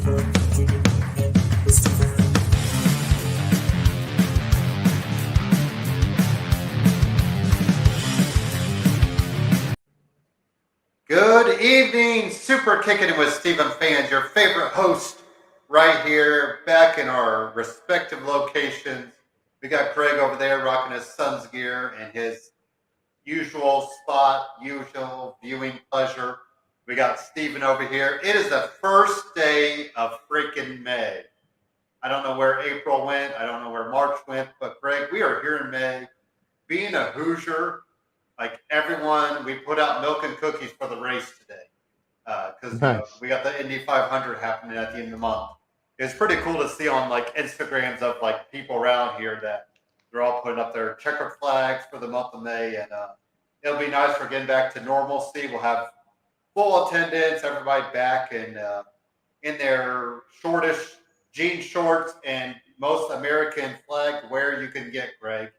Good evening, Superkickin with Stephen fans, your favorite host right here, back in our respective locations. We got Craig over there rocking his son's gear and his usual spot, usual viewing pleasure. We got Stephen over here. It is the first day of freaking May. I don't know where April went. I don't know where March went, but Craig, we are here in May. Being a Hoosier, like everyone, we put out milk and cookies for the race today because Nice. we got the Indy 500 happening at the end of the month. It's pretty cool to see on like Instagrams of like people around here that they're all putting up their checkered flags for the month of May, and it'll be nice for getting back to normalcy. We'll have full attendance, everybody back in their shortish jean shorts and most American flag wear you can get, Greg,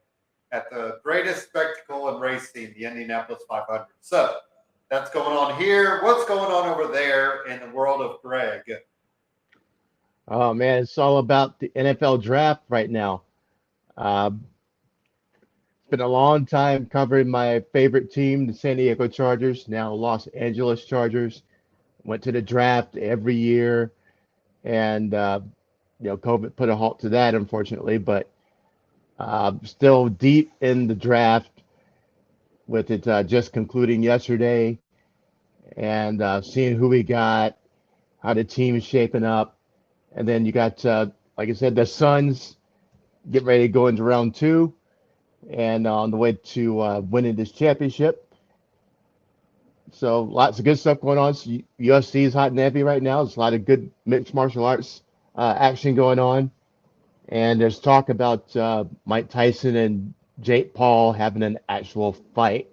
at the greatest spectacle in racing, the Indianapolis 500. So that's going on here. What's going on over there in the world of Greg? Oh man, it's all about the NFL draft right now. It's been a long time covering my favorite team, the San Diego Chargers, now Los Angeles Chargers. Went to the draft every year, and COVID put a halt to that, unfortunately. But still deep in the draft, with it just concluding yesterday, and seeing who we got, how the team is shaping up. And then you got, like I said, the Suns getting ready to go into round two and on the way to winning this championship. So lots of good stuff going on. So UFC is hot and heavy right now. There's a lot of good mixed martial arts action going on. And there's talk about Mike Tyson and Jake Paul having an actual fight.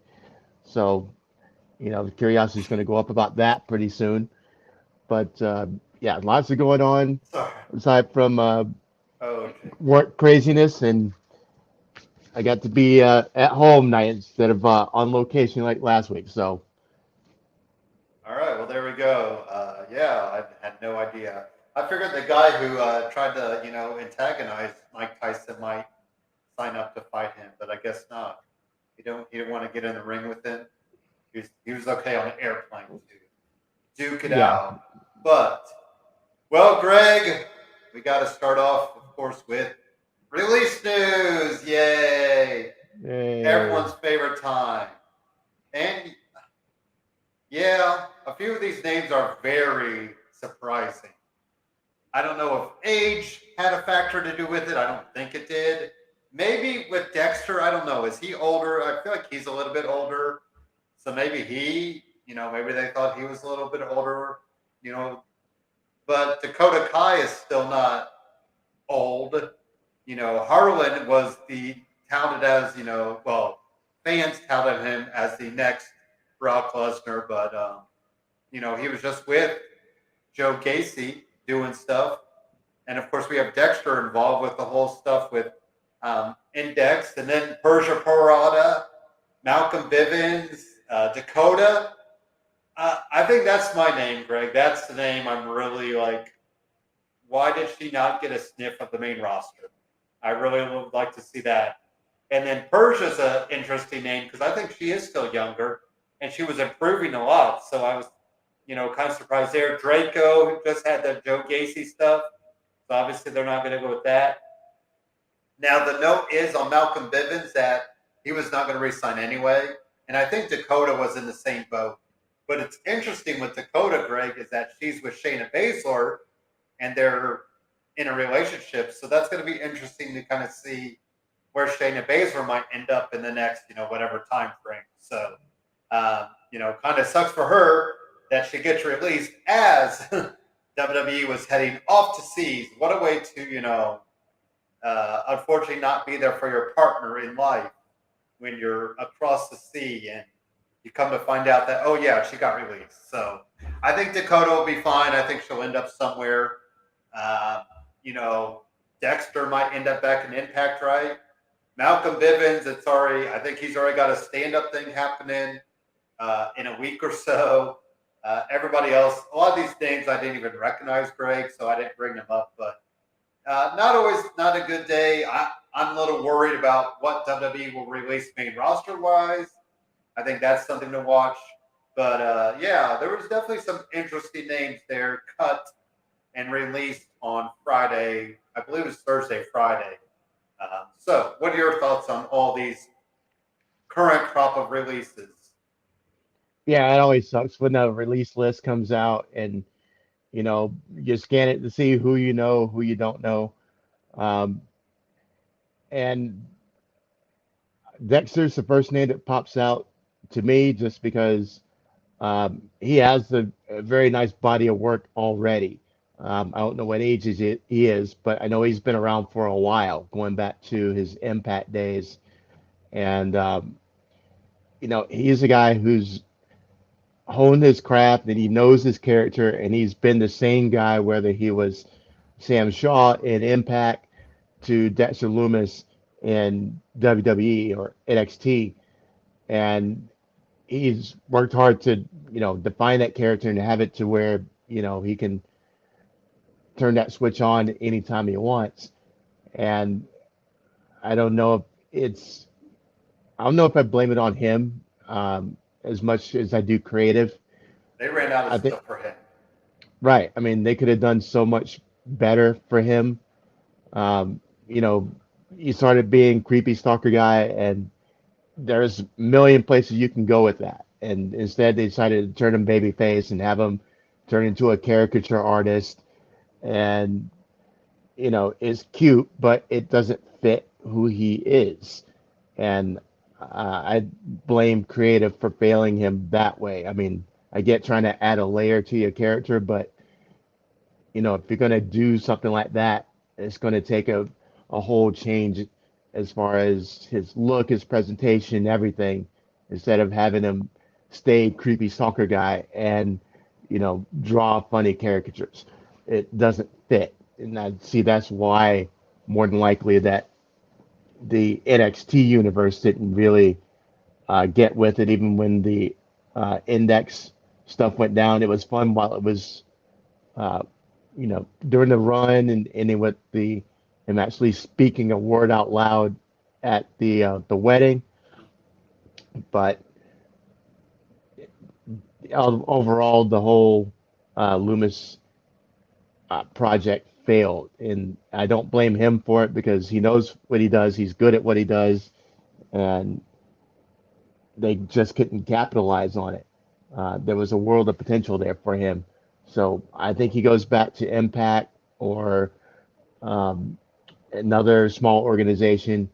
So, the curiosity is going to go up about that pretty soon. But yeah, lots of going on Sorry. aside from Okay. work craziness, and I got to be at home night instead of on location like last week. So All right. Well, there we go. Yeah, I had no idea. I figured the guy who tried to, antagonize Mike Tyson might sign up to fight him, but I guess not. He didn't want to get in the ring with him. He was okay on an airplane to duke it yeah, out. But well, Greg, we got to start off, of course, with release news. Yay! hey, Everyone's favorite time. And yeah, a few of these names are very surprising. I don't know if age had a factor to do with it. I don't think it did. Maybe with Dexter, I don't know. Is he older? I feel like he's a little bit older. So maybe maybe they thought he was a little bit older, you know. But Dakota Kai is still not old. Harlan was the touted as, fans touted him as the next Brock Lesnar, but he was just with Joe Gacy doing stuff, and of course we have Dexter involved with the whole stuff with Index, and then Persia Parada, Malcolm Bivens, Dakota. I think that's my name, Greg. That's the name I'm really like. Why did she not get a sniff of the main roster? I really would like to see that. And then Persia's an interesting name because I think she is still younger and she was improving a lot. So I was, kind of surprised there. Draco, who just had the Joe Gacy stuff. So obviously they're not going to go with that. Now, the note is on Malcolm Bivens that he was not going to resign anyway. And I think Dakota was in the same boat. But it's interesting with Dakota, Greg, is that she's with Shayna Baszler and they're in a relationship. So that's going to be interesting to kind of see where Shayna Baszler might end up in the next, whatever time frame. So, kind of sucks for her that she gets released as WWE was heading off to seas. What a way to, unfortunately not be there for your partner in life when you're across the sea and you come to find out that, oh, yeah, she got released. So I think Dakota will be fine. I think she'll end up somewhere. Dexter might end up back in Impact, right? Malcolm Bivens, I think he's already got a stand-up thing happening in a week or so. Everybody else, a lot of these names I didn't even recognize, Greg, so I didn't bring them up. But not a good day. I'm a little worried about what WWE will release main roster wise. I think that's something to watch. But yeah, there was definitely some interesting names there cut and released on Friday. I believe it was Thursday, Friday. So, what are your thoughts on all these current crop of releases? Yeah, it always sucks when the release list comes out and you scan it to see who you know, who you don't know. Um, and Dexter's the first name that pops out to me just because he has a very nice body of work already. I don't know what age he is, but I know he's been around for a while, going back to his Impact days. And, he's a guy who's honed his craft and he knows his character, and he's been the same guy, whether he was Sam Shaw in Impact to Dexter Loomis in WWE or NXT. And he's worked hard to, define that character and have it to where, he can turn that switch on anytime he wants. And I don't know if it's, I don't know if I blame it on him as much as I do creative. They ran out of I think, stuff for him. right. I mean, they could have done so much better for him. Um, you know, he started being creepy stalker guy, and there's a million places you can go with that. And instead, they decided to turn him babyface and have him turn into a caricature artist. And, it's cute, but it doesn't fit who he is. And I blame creative for failing him that way. I mean, I get trying to add a layer to your character, but, if you're going to do something like that, it's going to take a whole change as far as his look, his presentation, everything, instead of having him stay creepy stalker guy and, draw funny caricatures. It doesn't fit. And I see that's why more than likely that the NXT universe didn't really get with it, even when the index stuff went down. It was fun while it was, uh, during the run and ending with him actually speaking a word out loud at the wedding. But overall, the whole Loomis project failed, and I don't blame him for it because he knows what he does. He's good at what he does, and they just couldn't capitalize on it. There was a world of potential there for him. So I think he goes back to Impact or um, another small organization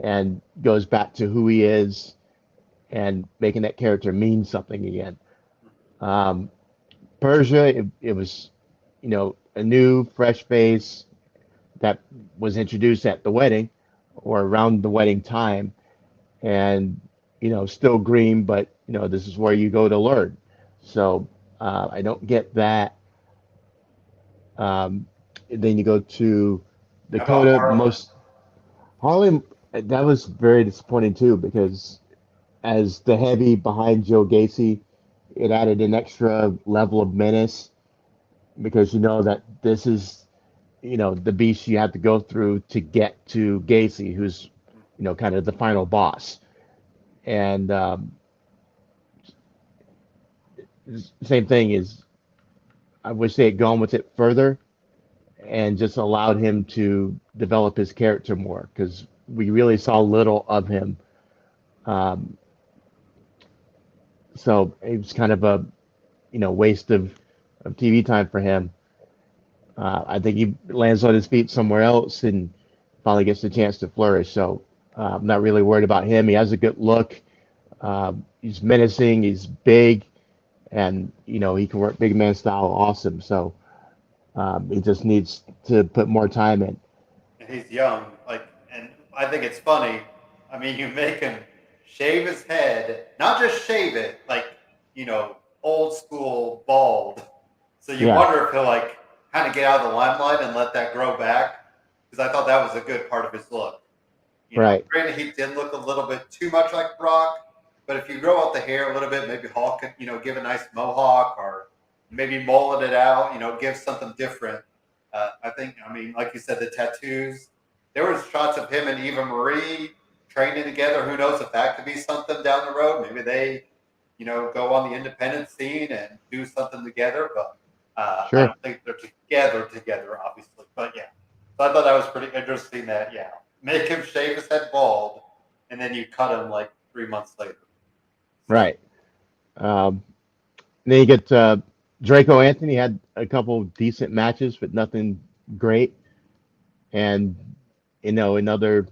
and goes back to who he is and making that character mean something again. Um, Persia, it was, a new, fresh face that was introduced at the wedding or around the wedding time, and still green, but this is where you go to learn. So I don't get that. Then you go to How about Dakota. Harlan? Most Harlem, that was very disappointing too because as the heavy behind Joe Gacy, it added an extra level of menace because you know that this is the beast you have to go through to get to Gacy, who's kind of the final boss. And same thing is, I wish they had gone with it further and just allowed him to develop his character more because we really saw little of him. Um, so it was kind of a waste of TV time for him. I think he lands on his feet somewhere else and finally gets the chance to flourish. So I'm not really worried about him. He has a good look. He's menacing. He's big, and he can work big man style awesome. So he just needs to put more time in. And he's young. And I think it's funny. I mean, you make him shave his head, not just shave it, old school bald. So you Yeah, wonder if he'll kind of get out of the limelight and let that grow back. Because I thought that was a good part of his look. right. Granted, he did look a little bit too much like Brock, But if you grow out the hair a little bit, maybe Hulk, give a nice mohawk or maybe mullet it out, give something different. I think, like you said, the tattoos. There was shots of him and Eva Marie training together. Who knows if that could be something down the road? Maybe they, go on the independent scene and do something together. But I Sure. don't think they're together, obviously. But yeah, so I thought that was pretty interesting. That make him shave his head bald, and then you cut him like 3 months later. So Right. Um, then you get Draco Anthony had a couple decent matches, but nothing great. And in other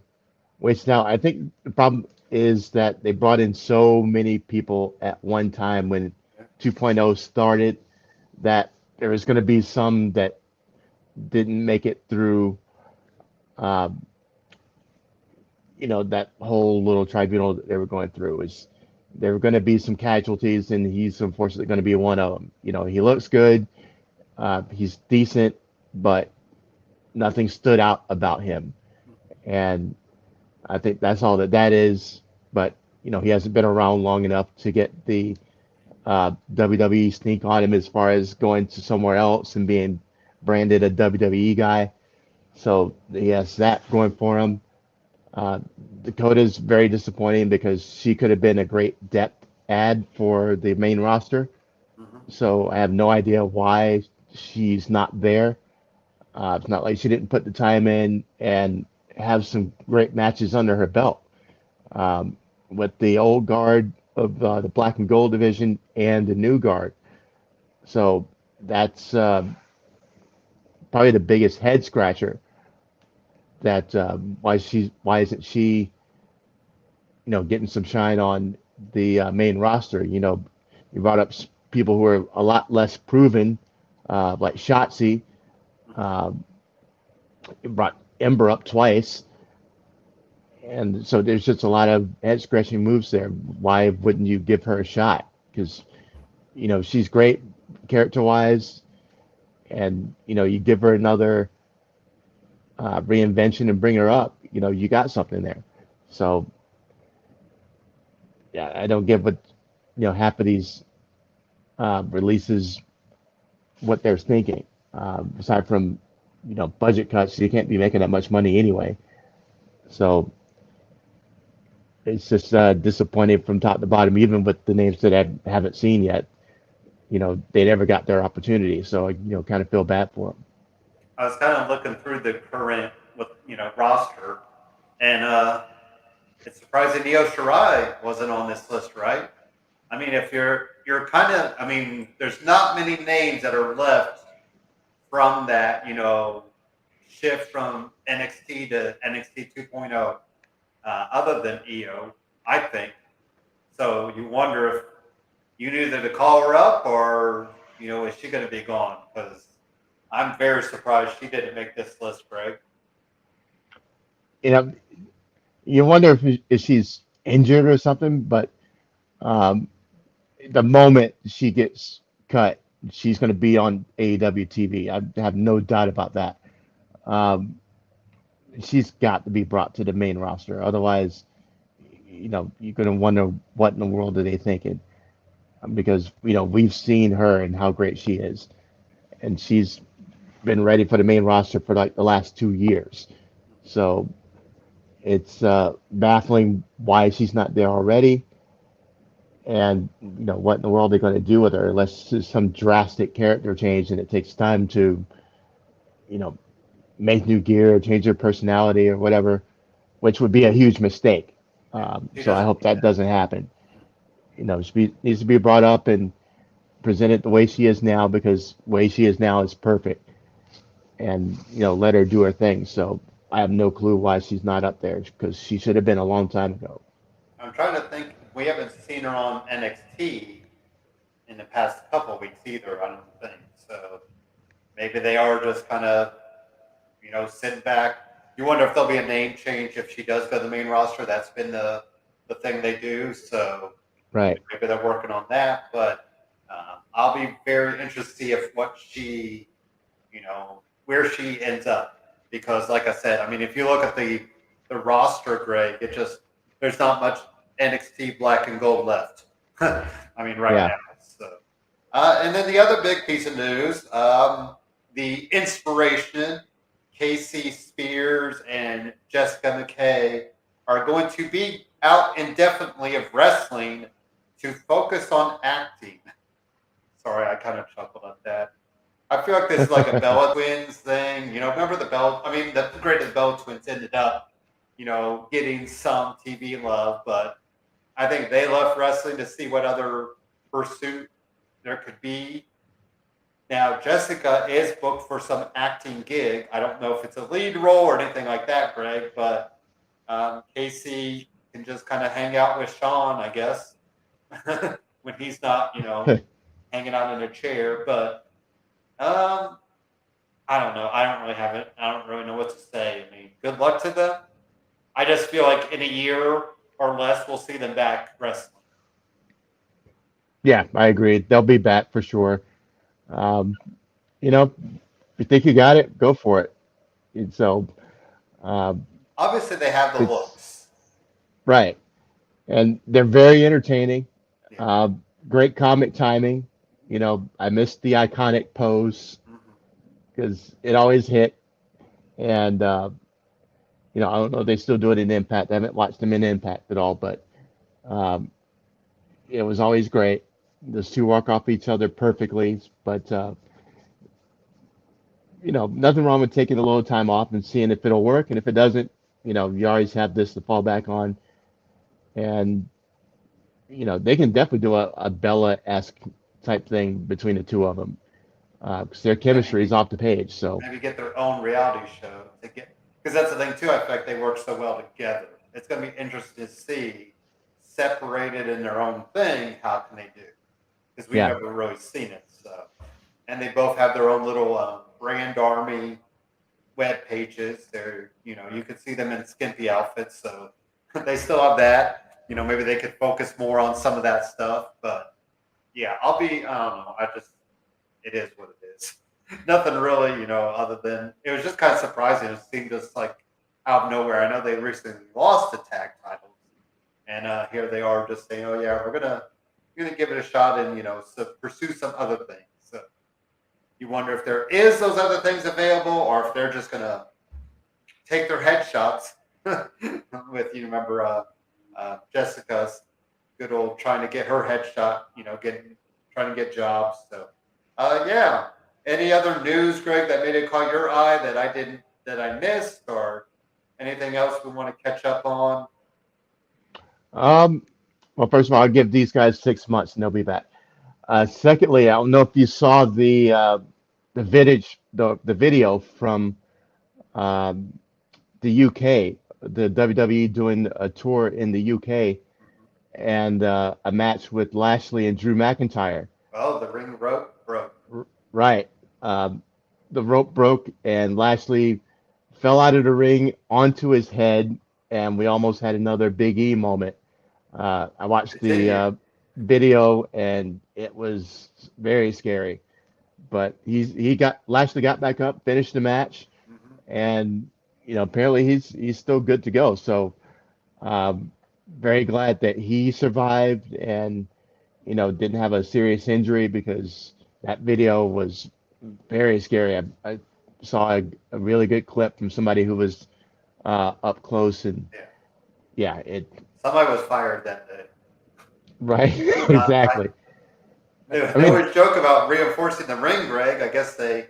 ways now, I think the problem is that they brought in so many people at one time when 2.0 started that there was going to be some that didn't make it through, um, that whole little tribunal that they were going through. Is there were going to be some casualties, and he's unfortunately going to be one of them. He looks good, he's decent, but nothing stood out about him, and I think that's all that is. But he hasn't been around long enough to get the WWE sneak on him as far as going to somewhere else and being branded a WWE guy. So he has that going for him. Uh, Dakota's very disappointing because she could have been a great depth add for the main roster. mhm. So I have no idea why she's not there. It's not like she didn't put the time in and have some great matches under her belt um, with the old guard of the black and gold division and the new guard. So that's probably the biggest head scratcher. That why isn't she getting some shine on the main roster? You brought up people who are a lot less proven, like Shotzi. Uh, you brought Ember up twice, and so there's just a lot of head scratching moves there. Why wouldn't you give her a shot? Because she's great character wise, and you give her another reinvention and bring her up. You got something there. So yeah, I don't get what half of these releases what they're thinking. Aside from budget cuts, you can't be making that much money anyway. So it's just disappointing from top to bottom, even with the names that I haven't seen yet. They never got their opportunity, so I kind of feel bad for them. I was kind of looking through the current roster, and it's surprising Io Shirai wasn't on this list, right? If you're kind of, there's not many names that are left from that, shift from NXT to NXT 2.0, other than Io, I think. So you wonder if you knew either to call her up or, is she going to be gone? Because I'm very surprised she didn't make this list, Greg. You know, you wonder if she's injured or something, but um, the moment she gets cut, she's going to be on AEW TV. I have no doubt about that. Um, she's got to be brought to the main roster. Otherwise, you're going to wonder what in the world are they thinking? Because, we've seen her and how great she is. And she's been ready for the main roster for like the last 2 years. So it's baffling why she's not there already. And, what in the world are they going to do with her unless there's some drastic character change and it takes time to, you know, make new gear or change her personality or whatever, which would be a huge mistake. Yeah, she So I doesn't hope need that that. doesn't happen. She needs to be brought up and presented the way she is now because the way she is now is perfect. And, let her do her thing. So I have no clue why she's not up there because she should have been a long time ago. I'm trying to think. We haven't seen her on NXT in the past couple of weeks either, I don't think. So maybe they are just kind of, sitting back. You wonder if there'll be a name change if she does go to the main roster. That's been the thing they do. So Right. maybe they're working on that. But I'll be very interested to see if what she, where she ends up. Because, like I said, if you look at the roster, Greg, it just there's not much NXT Black and Gold left. I mean, right Yeah. now. So, and then the other big piece of news, the inspiration, Casey Spears and Jessica McKay are going to be out indefinitely of wrestling to focus on acting. Sorry, I kind of chuckled at that. I feel like this is like a Bella Twins thing. Remember the Bella? I mean, the great Bella Twins ended up, getting some TV love, but I think they left wrestling to see what other pursuit there could be. Now, Jessica is booked for some acting gig. I don't know if it's a lead role or anything like that, Greg, but Casey can just kind of hang out with Sean, I guess, when he's not, hanging out in a chair. But I don't know. I don't really have it. I don't really know what to say. I mean, good luck to them. I just feel like in a year or less, we'll see them back wrestling. Yeah, I agree. They'll be back for sure. Um, if you think you got it, go for it. And so, um, Obviously, they have the it's looks. right, and they're very entertaining. Yeah. Uh, Great comic timing. I missed the iconic pose Mm-hmm. because it always hit. And I don't know if they still do it in Impact. I haven't watched them in Impact at all, but um, it was always great. Those two walk off each other perfectly, but nothing wrong with taking a little time off and seeing if it'll work. And if it doesn't, you always have this to fall back on. And they can definitely do a Bella-esque type thing between the two of them because their chemistry is off the page. So maybe get their own reality show to get, because that's the thing too. I feel like they work so well together. It's going to be interesting to see, separated in their own thing, how can they do? Because we've yeah, never really seen it. So, and they both have their own little brand army web pages. They're, you could see them in skimpy outfits, so they still have that. Maybe they could focus more on some of that stuff. But yeah, I don't know. It is what it is. Nothing really, other than it was just kind of surprising. It seemed just like out of nowhere. I know they recently lost the tag titles, and here they are just saying, "Oh yeah, we're gonna give it a shot and pursue some other things." So you wonder if there is those other things available, or if they're just gonna take their headshots with remember Jessica's good old trying to get her headshot, trying to get jobs. So yeah. Any other news, Greg, that made it caught your eye that I missed, or anything else we want to catch up on? um, well, first of all, I'll give these guys 6 months and they'll be back. Secondly, I don't know if you saw the video from um, the UK, the WWE doing a tour in the UK, Mhm. and a match with Lashley and Drew McIntyre. Well, the ring rope broke. Right. Um, the rope broke and Lashley fell out of the ring onto his head, and we almost had another Big E moment. I watched the Continue. video, and it was very scary. But Lashley got back up, finished the match, Hmm. and apparently he's still good to go. So um, very glad that he survived and didn't have a serious injury because that video was very scary. I saw a really good clip from somebody who was up close, and Yeah. yeah, it Somebody was fired that day. right Not, exactly. I they mean, always joke about reinforcing the ring, Greg. I guess they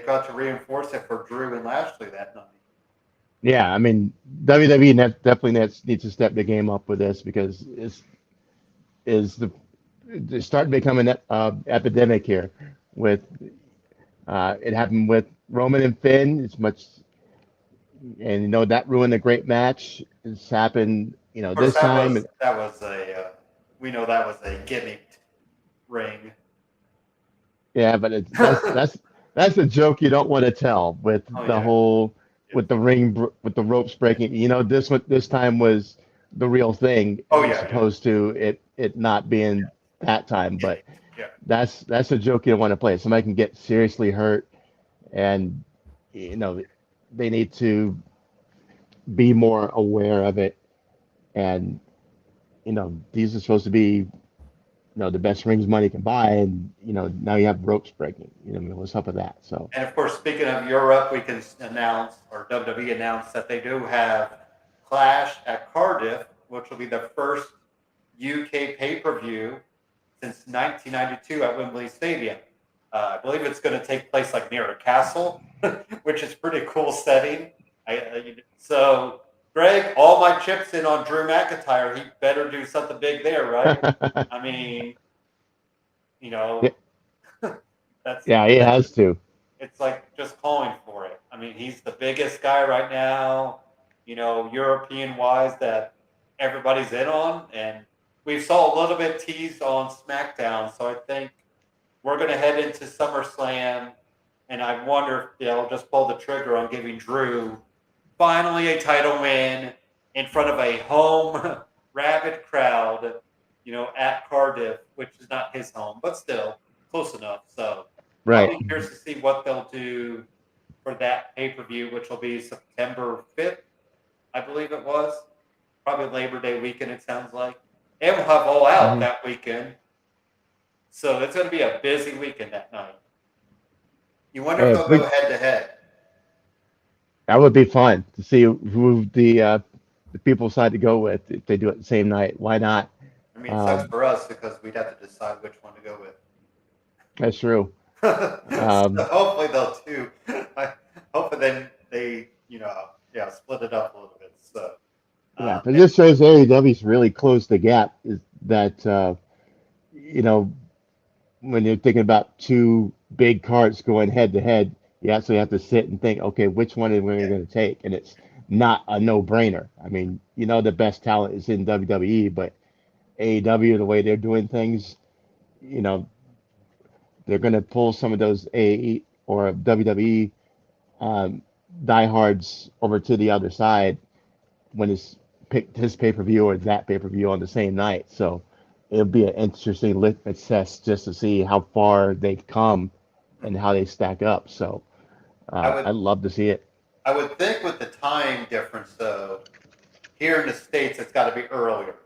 got to reinforce it for Drew and Lashley that night. yeah, I mean WWE definitely needs to step the game up with this because it's starting to become an epidemic here. With it happened with Roman and Finn. It's much, and that ruined a great match. It's happened, Of course, this time. that was a we know that was a gimmicked ring. Yeah, but that's a joke you don't want to tell with Oh the yeah. whole Yeah. with the with the ropes breaking. This time was the real thing Oh as yeah, yeah. opposed to it not being that time. But Gimmicked. Yeah. that's a joke you don't want to play. Somebody can get seriously hurt, and they need to be more aware of it and these are supposed to be, the best rings money can buy, and now you have ropes breaking. What's up with that? So And of course, speaking of Europe, we can announce, or WWE announced, that they do have Clash at Cardiff, which will be the first UK pay-per-view since 1992 at Wembley Stadium. I believe it's going to take place like near a castle, which is pretty cool setting. So, Greg, all my chips in on Drew McIntyre. He better do something big there, right? I mean, you know, that's yeah, he has to. it's like just calling for it. I mean, he's the biggest guy right now, European wise, that everybody's in on. And we saw a little bit teased on SmackDown. So I think we're going to head into SummerSlam. And I wonder if they'll just pull the trigger on giving Drew finally a title win in front of a home rabid crowd, at Cardiff, which is not his home, but still close enough. So I'll Right. be curious to see what they'll do for that pay-per-view, which will be September 5th, I believe it was. Probably Labor Day weekend, it sounds like. And we'll have All Out that weekend. So it's going to be a busy weekend that night. You wonder if they'll go head-to-head. That would be fun to see who the people decide to go with if they do it the same night. Why not? I mean, it sucks for us because we'd have to decide which one to go with. That's true. So hopefully they'll do. Hopefully then they, split it up a little bit. So Yeah, but this shows AEW's really closed the gap. Is that when you're thinking about two big cards going head to head, you actually have to sit and think, okay, which one are we going to take? And it's not a no-brainer. I mean, the best talent is in WWE, but AEW, the way they're doing things, they're going to pull some of those AE or WWE diehards over to the other side when it's picked his pay-per-view or that pay-per-view on the same night. So it'll be an interesting litmus test just to see how far they've come and how they stack up. So I'd love to see it. I would think with the time difference, though, here in the States, it's got to be earlier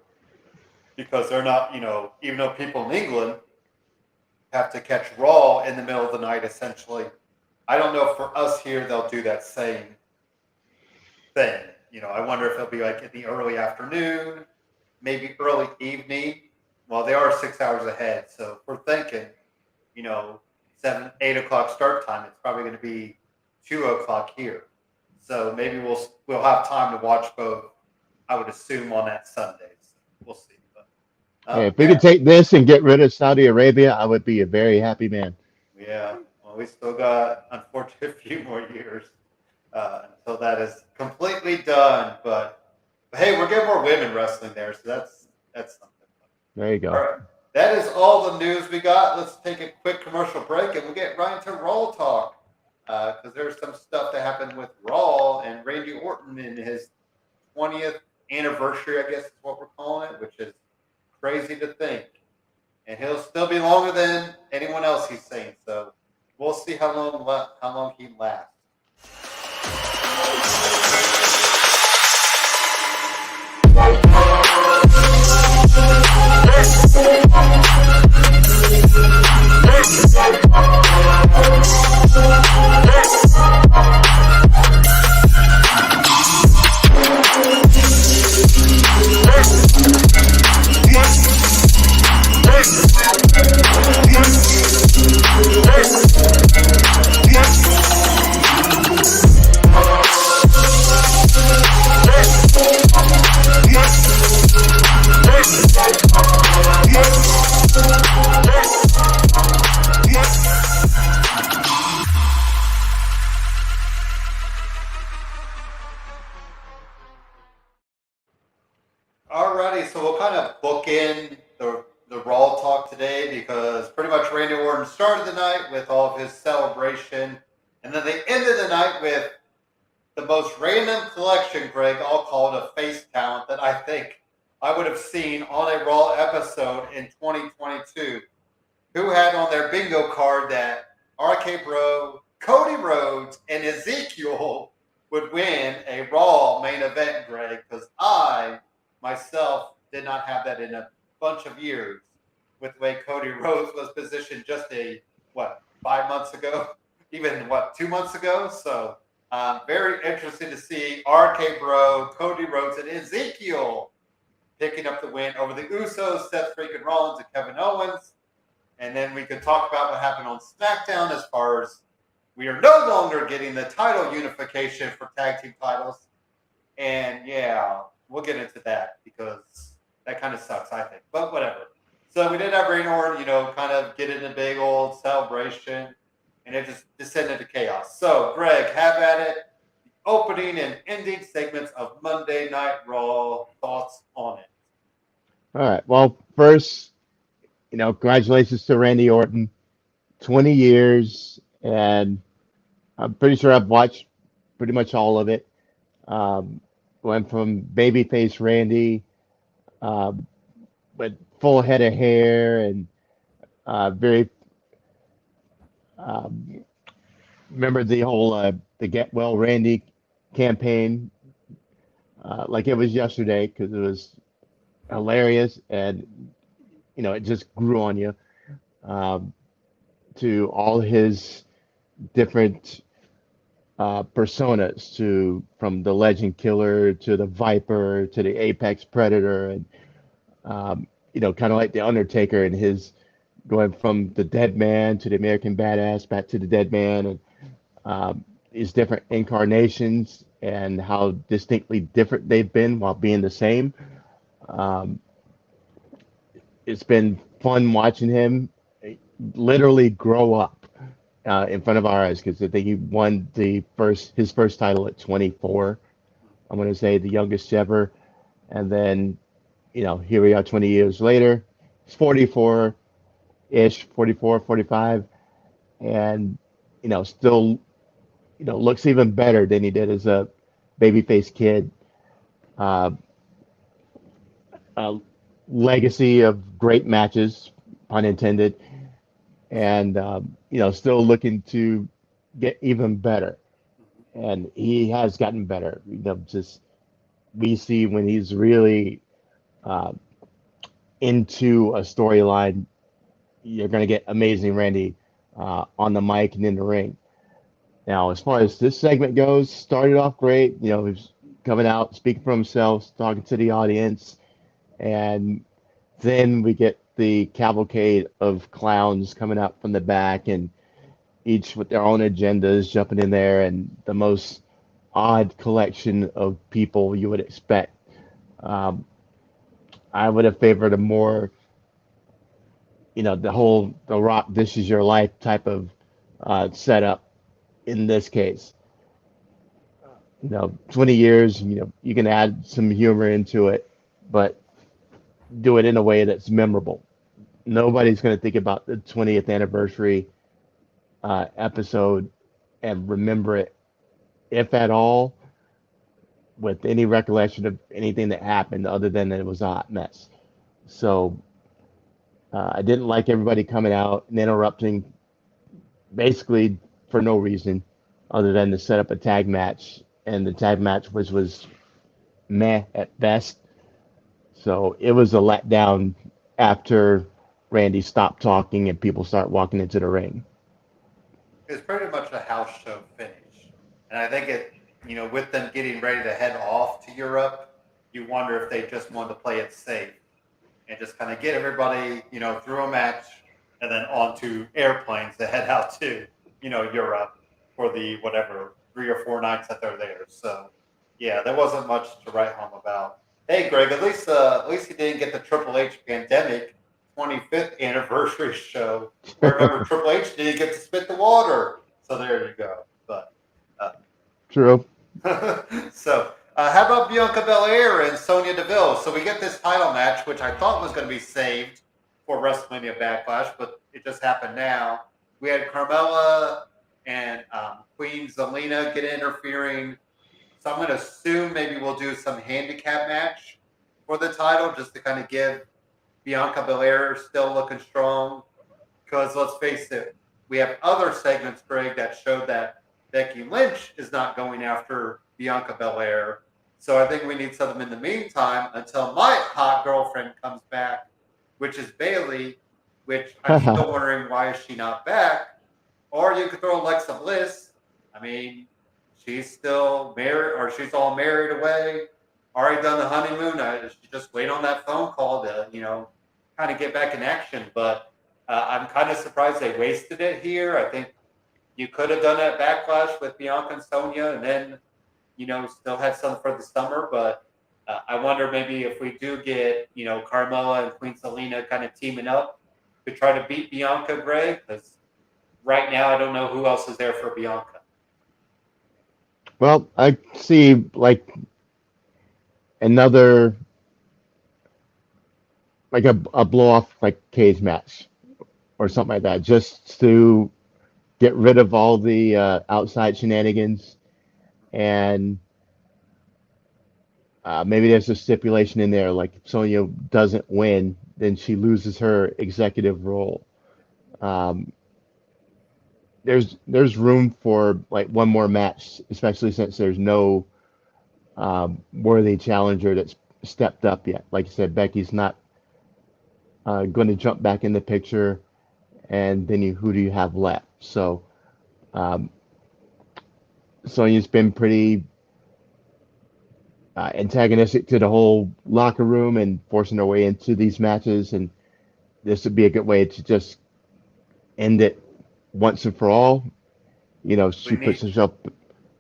because they're not, even though people in England have to catch Raw in the middle of the night, essentially. I don't know if for us here they'll do that same thing. I wonder if it'll be like in the early afternoon, maybe early evening. Well, they are 6 hours ahead, so if we're thinking, 7, 8 o'clock start time, it's probably going to be 2 o'clock here. So maybe we'll have time to watch both. I would assume on that Sunday. So we'll see. But, if we could take this and get rid of Saudi Arabia, I would be a very happy man. Yeah, well, we still got, unfortunately, a few more years until that is completely done. But hey, we're getting more women wrestling there, so that's something. There you go. All right, that is all the news we got. Let's take a quick commercial break, and we'll get right into Raw talk because there's some stuff that happened with Raw and Randy Orton in his 20th anniversary, I guess is what we're calling it, which is crazy to think. And he'll still be longer than anyone else he's saying. So we'll see how long he lasts. Alrighty, so we'll kind of book in the Raw talk today because pretty much Randy Orton started the night with all of his celebration, and then they ended the night with the most random collection, Greg. I'll call it a face count that I think I would have seen on a Raw episode in 2022. Who had on their bingo card that RK Bro, Cody Rhodes, and Ezekiel would win a Raw main event, Greg, because I myself did not have that in a bunch of years with the way Cody Rhodes was positioned just 5 months ago, even 2 months ago. So very interesting to see RK Bro, Cody Rhodes, and Ezekiel picking up the win over the Usos, Seth freaking Rollins, and Kevin Owens. And then we could talk about what happened on SmackDown as far as we are no longer getting the title unification for tag team titles. And yeah, we'll get into that because that kind of sucks, I think. But whatever. So we did have Randy Orton, kind of get in a big old celebration, and it just descended to chaos. So, Greg, have at it. Opening and ending segments of Monday Night Raw. Thoughts on it? All right. Well, first, congratulations to Randy Orton. 20 years, and I'm pretty sure I've watched pretty much all of it. Went from babyface Randy, with full head of hair and very. Remember the whole the Get Well Randy campaign, like it was yesterday because it was hilarious and it just grew on you. Um, to all his different personas, from the Legend Killer to the Viper to the Apex Predator, and kind of like the Undertaker and his going from the Dead Man to the American Badass back to the Dead Man, and his different incarnations and how distinctly different they've been while being the same. Um, it's been fun watching him literally grow up in front of our eyes because I think he won his first title at 24. I'm going to say the youngest ever, and then here we are 20 years later. He's 44-ish, 44, 45, and still looks even better than he did as a babyface kid. Uh, a legacy of great matches, pun intended, and still looking to get even better. And he has gotten better. Just we see when he's really uh, into a storyline, you're going to get amazing Randy on the mic and in the ring. Now, as far as this segment goes, started off great. He was coming out, speaking for himself, talking to the audience, and then we get the cavalcade of clowns coming out from the back, and each with their own agendas jumping in there, and the most odd collection of people you would expect. Um, I would have favored a more, the Rock, this is your life type of setup in this case. 20 years, you can add some humor into it, but do it in a way that's memorable. Nobody's going to think about the 20th anniversary episode and remember it, if at all, with any recollection of anything that happened other than that it was a hot mess. So I didn't like everybody coming out and interrupting basically for no reason other than to set up a tag match, and the tag match was meh at best. So it was a letdown after Randy stopped talking and people start walking into the ring. It's pretty much a house show finish. And I think with them getting ready to head off to Europe, you wonder if they just wanted to play it safe and just kind of get everybody, through a match and then onto airplanes to head out to, Europe for the whatever 3 or 4 nights that they're there. So yeah, there wasn't much to write home about. Hey, Greg, at least he didn't get the Triple H pandemic 25th anniversary show. Remember, Triple H didn't get to spit the water. So there you go. But True. so how about Bianca Belair and Sonya Deville? So we get this title match, which I thought was going to be saved for WrestleMania Backlash, but it just happened now. We had Carmella and Queen Zelina get interfering. So I'm going to assume maybe we'll do some handicap match for the title just to kind of give Bianca Belair still looking strong. Because let's face it, we have other segments, Greg, that showed that Becky Lynch is not going after Bianca Belair. So I think we need something in the meantime until my hot girlfriend comes back, which is Bailey, which I'm still wondering why is she not back. Or you could throw Alexa Bliss. I mean, she's still married, or she's all married away, already done the honeymoon. She just wait on that phone call to, kind of get back in action. But I'm kind of surprised they wasted it here. I think you could have done that Backlash with Bianca and Sonya, and then still had some for the summer. But I wonder maybe if we do get Carmella and Queen Selena kind of teaming up to try to beat Bianca Gray, because right now I don't know who else is there for Bianca. Well, I see like another like a blow off like cage match or something like that, just to get rid of all the outside shenanigans, and maybe there's a stipulation in there like if Sonya doesn't win, then she loses her executive role. Um, there's room for like one more match, especially since there's no worthy challenger that's stepped up yet. Like you said, Becky's not going to jump back in the picture, and then who do you have left? So um, Sonya's been pretty antagonistic to the whole locker room and forcing her way into these matches, and this would be a good way to just end it once and for all. We She puts need herself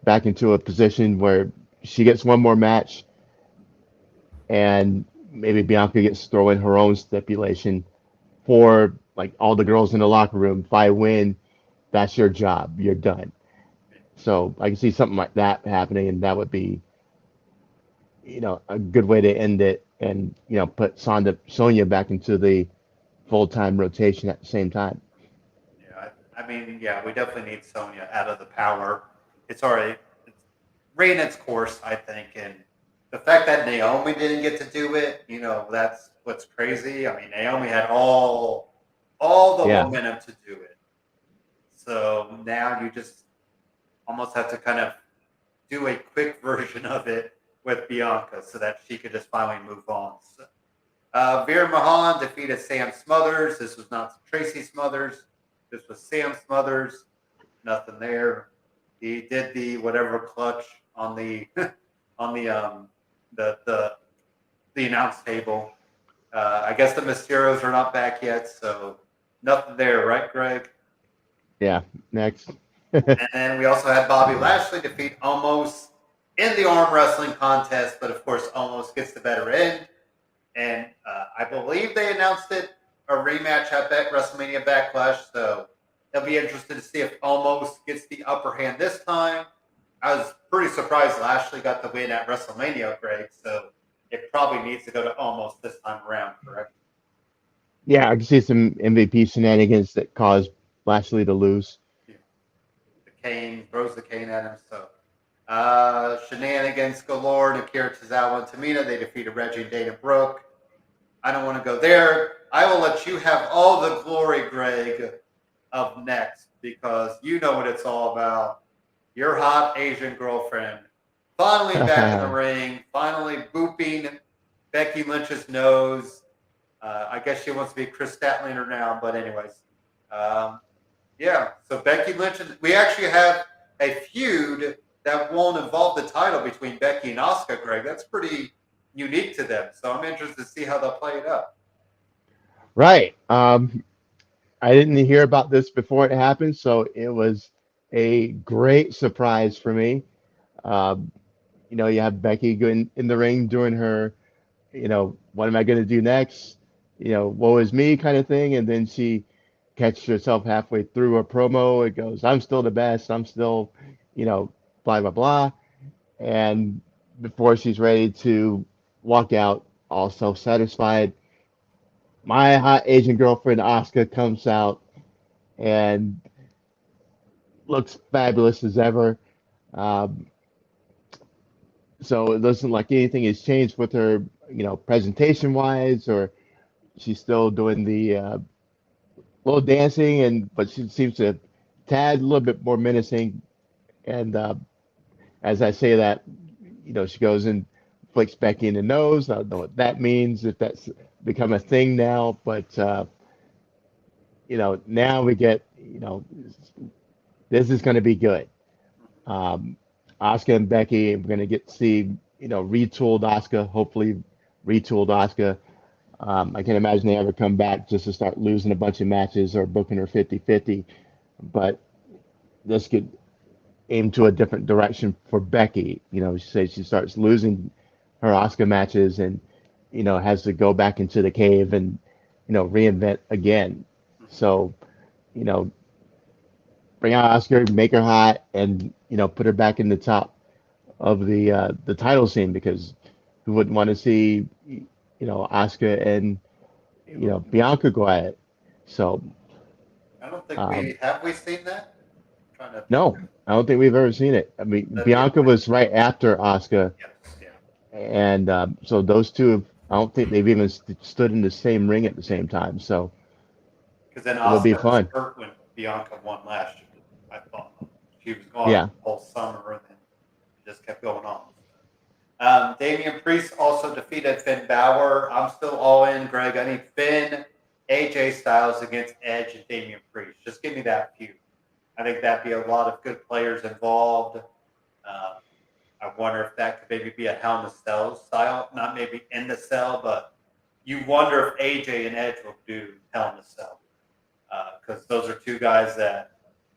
back into a position where she gets one more match, and maybe Bianca gets to throw in her own stipulation for like all the girls in the locker room. If I win, that's your job. You're done. So I can see something like that happening, and that would be, a good way to end it, and put Sonya back into the full-time rotation at the same time. Yeah, I mean, yeah, we definitely need Sonya out of the power. It's already ran its course, I think, and the fact that Naomi didn't get to do it, that's what's crazy. I mean, Naomi had all the Yeah. momentum to do it. So now you just almost have to kind of do a quick version of it with Bianca so that she could just finally move on. So, Veer Mahan defeated Sam Smothers. This was not Tracy Smothers. This was Sam Smothers. Nothing there. He did the whatever clutch on the on the announce table. I guess the Mysterios are not back yet, so nothing there, right, Greg? Yeah. Next. And then we also had Bobby Lashley defeat Omos in the arm wrestling contest, but of course, Omos gets the better end. And I believe they announced it a rematch at WrestleMania Backlash, so it'll be interesting to see if Omos gets the upper hand this time. I was pretty surprised Lashley got the win at WrestleMania, Greg, so it probably needs to go to Omos this time around, correct? Yeah, I can see some MVP shenanigans that caused Lashley to lose. Yeah. The cane throws the cane at him, so shenanigans galore. Akira Tozawa and Tamina, they defeated Reggie and Dana Brooke. I don't want to go there. I will let you have all the glory, Greg, of next, because you know what it's all about. Your hot Asian girlfriend finally back in the ring, finally booping Becky Lynch's nose. I guess she wants to be Chris Statlander now, but anyways. Yeah, so Becky Lynch, we actually have a feud that won't involve the title between Becky and Asuka, Greg. That's pretty unique to them. So I'm interested to see how they'll play it up. Right. I didn't hear about this before it happened, so it was a great surprise for me. Um, you have Becky going in the ring doing her, what am I going to do next? Woe is me kind of thing. And then she catches herself halfway through a promo. It goes, I'm still the best. I'm still, blah, blah, blah. And before she's ready to walk out, all self satisfied, my hot Asian girlfriend Asuka comes out and looks fabulous as ever. Um, so it doesn't like anything has changed with her, presentation wise, or she's still doing the little dancing, but she seems to tad a little bit more menacing. And as I say that, she goes and flicks Becky in the nose. I don't know what that means, if that's become a thing now, but now we get, this is going to be good. Um, Asuka and Becky, we're going to get to see, retooled Asuka, hopefully retooled Asuka. I can't imagine they ever come back just to start losing a bunch of matches or booking her 50-50, but this could aim to a different direction for Becky. She says she starts losing her Asuka matches and, has to go back into the cave and, reinvent again. So, you know, bring out Asuka, make her hot, and, put her back in the top of the title scene, because who wouldn't want to see, Asuka and, Bianca go at it. So, I don't think um, we seen that. I'm trying to think no, I don't think we've ever seen it. I mean, that'd be a Bianca was right after Asuka. yes, yeah. And so those two, I don't think they've even stood in the same ring at the same time. So Because then it'll be Oscar was fun. hurt when Bianca won last year. I thought she was gone Yeah. the whole summer, and then it just kept going on. Damian Priest also defeated Finn Balor. I'm still all in, Greg. I need Finn, AJ Styles against Edge and Damian Priest. Just give me that feud. I think that'd be a lot of good players involved. Um, I wonder if that could maybe be a Hell in a Cell style, not maybe in the cell, but you wonder if AJ and Edge will do Hell in a Cell, because those are two guys that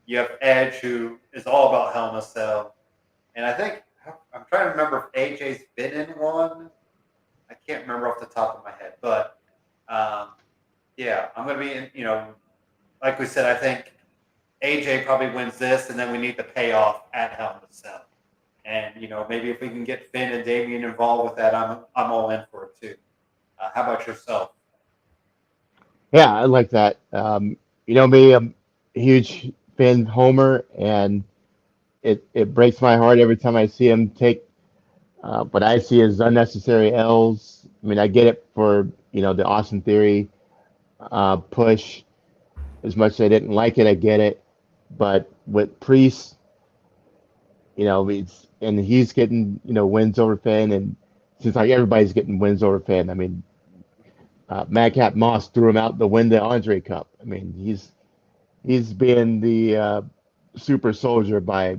you have Edge, who is all about Hell in a Cell, and I think I'm trying to remember if AJ's been in one. I can't remember off the top of my head, but yeah, I'm going to be in. Like we said, I think AJ probably wins this, and then we need the payoff at Hell in a Cell. And maybe if we can get Finn and Damian involved with that, I'm all in for it too. How about yourself? Yeah, I like that. Me, I'm a huge Finn Homer, and it breaks my heart every time I see him take what I see as unnecessary L's. I mean, I get it for, the Austin Theory push. As much as I didn't like it, I get it. But with Priest, he's getting, wins over Finn, and seems like everybody's getting wins over Finn. I mean, Madcap Moss threw him out the win the Andre Cup. I mean, he's been the super soldier by,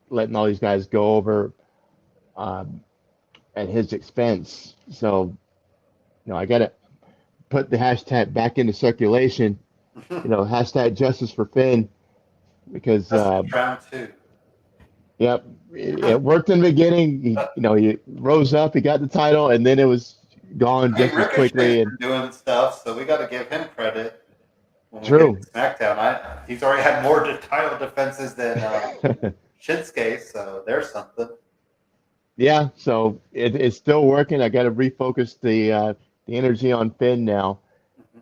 letting all these guys go over um, at his expense. So, I got to put the hashtag back into circulation. Hashtag justice for Finn, because That's round two. yep, it worked in the beginning. He rose up, he got the title, and then it was gone I mean, just as Ricochet's quickly. been And doing stuff, so we got to give him credit when we get true. to SmackDown. He's already had more title defenses than Shinsuke, so there's something. Yeah, so it's still working. I got to refocus the energy on Finn now,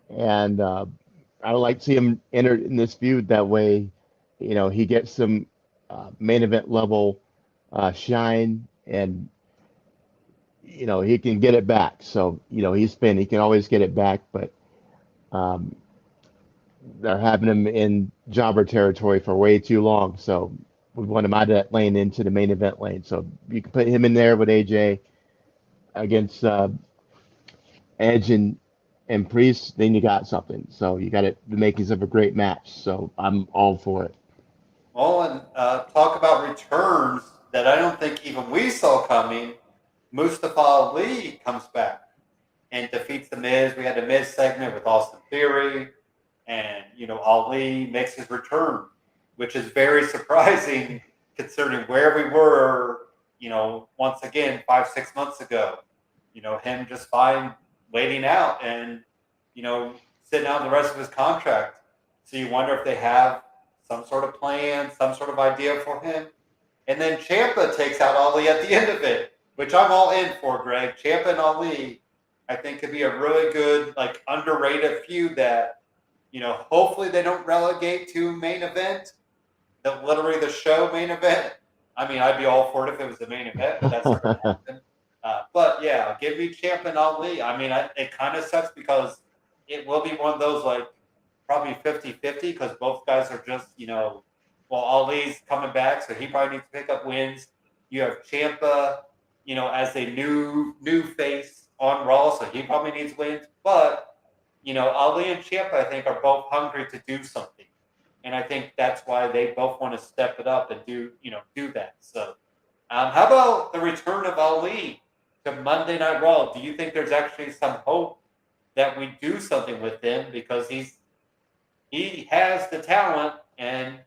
and I would like to see him enter in this feud. That way, he gets some main event level shine, and he can get it back. So he's Finn; he can always get it back. But um, they're having him in jobber territory for way too long. So we want him out of that lane into the main event lane. So you can put him in there with AJ against Edge and Priest, then you got something. So you got the makings of a great match. So I'm all for it. Well, and talk about returns that I don't think even we saw coming. Mustafa Ali comes back and defeats the Miz. We had a Miz segment with Austin Theory, and Ali makes his return, which is very surprising considering where we were. Once again 5-6 months ago, him just fine waiting out and sitting out the rest of his contract. So you wonder if they have some sort of plan, some sort of idea for him. And then Ciampa takes out Ali at the end of it, which I'm all in for, Greg. Ciampa and Ali, I think, could be a really good, underrated feud that, hopefully they don't relegate to main event, literally the show main event. I mean, I'd be all for it if it was the main event, but that's not going to happen. But yeah, give me Ciampa and Ali. I mean, it kind of sucks because it will be one of those, probably 50-50, because both guys are just, Ali's coming back, so he probably needs to pick up wins. You have Ciampa, as a new face on Raw, so he probably needs wins. But Ali and Ciampa, I think, are both hungry to do something, and I think that's why they both want to step it up and do that. So, how about the return of Ali to Monday Night Raw? Do you think there's actually some hope that we do something with him because he has the talent and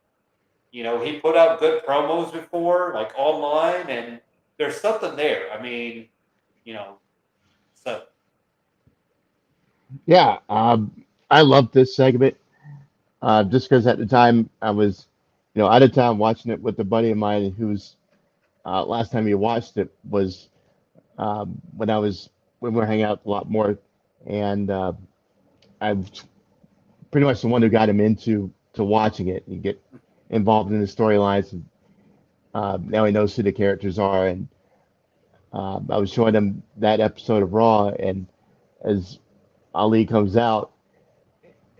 he put out good promos before, like online, and there's something there. I mean, you know, so Yeah, I love this segment just because at the time I was, out of town watching it with a buddy of mine who's last time he watched it was when we were hanging out a lot more, and I'm pretty much the one who got him into to watching it and get involved in the storylines. And now he knows who the characters are, and I was showing him that episode of Raw, and as Ali comes out,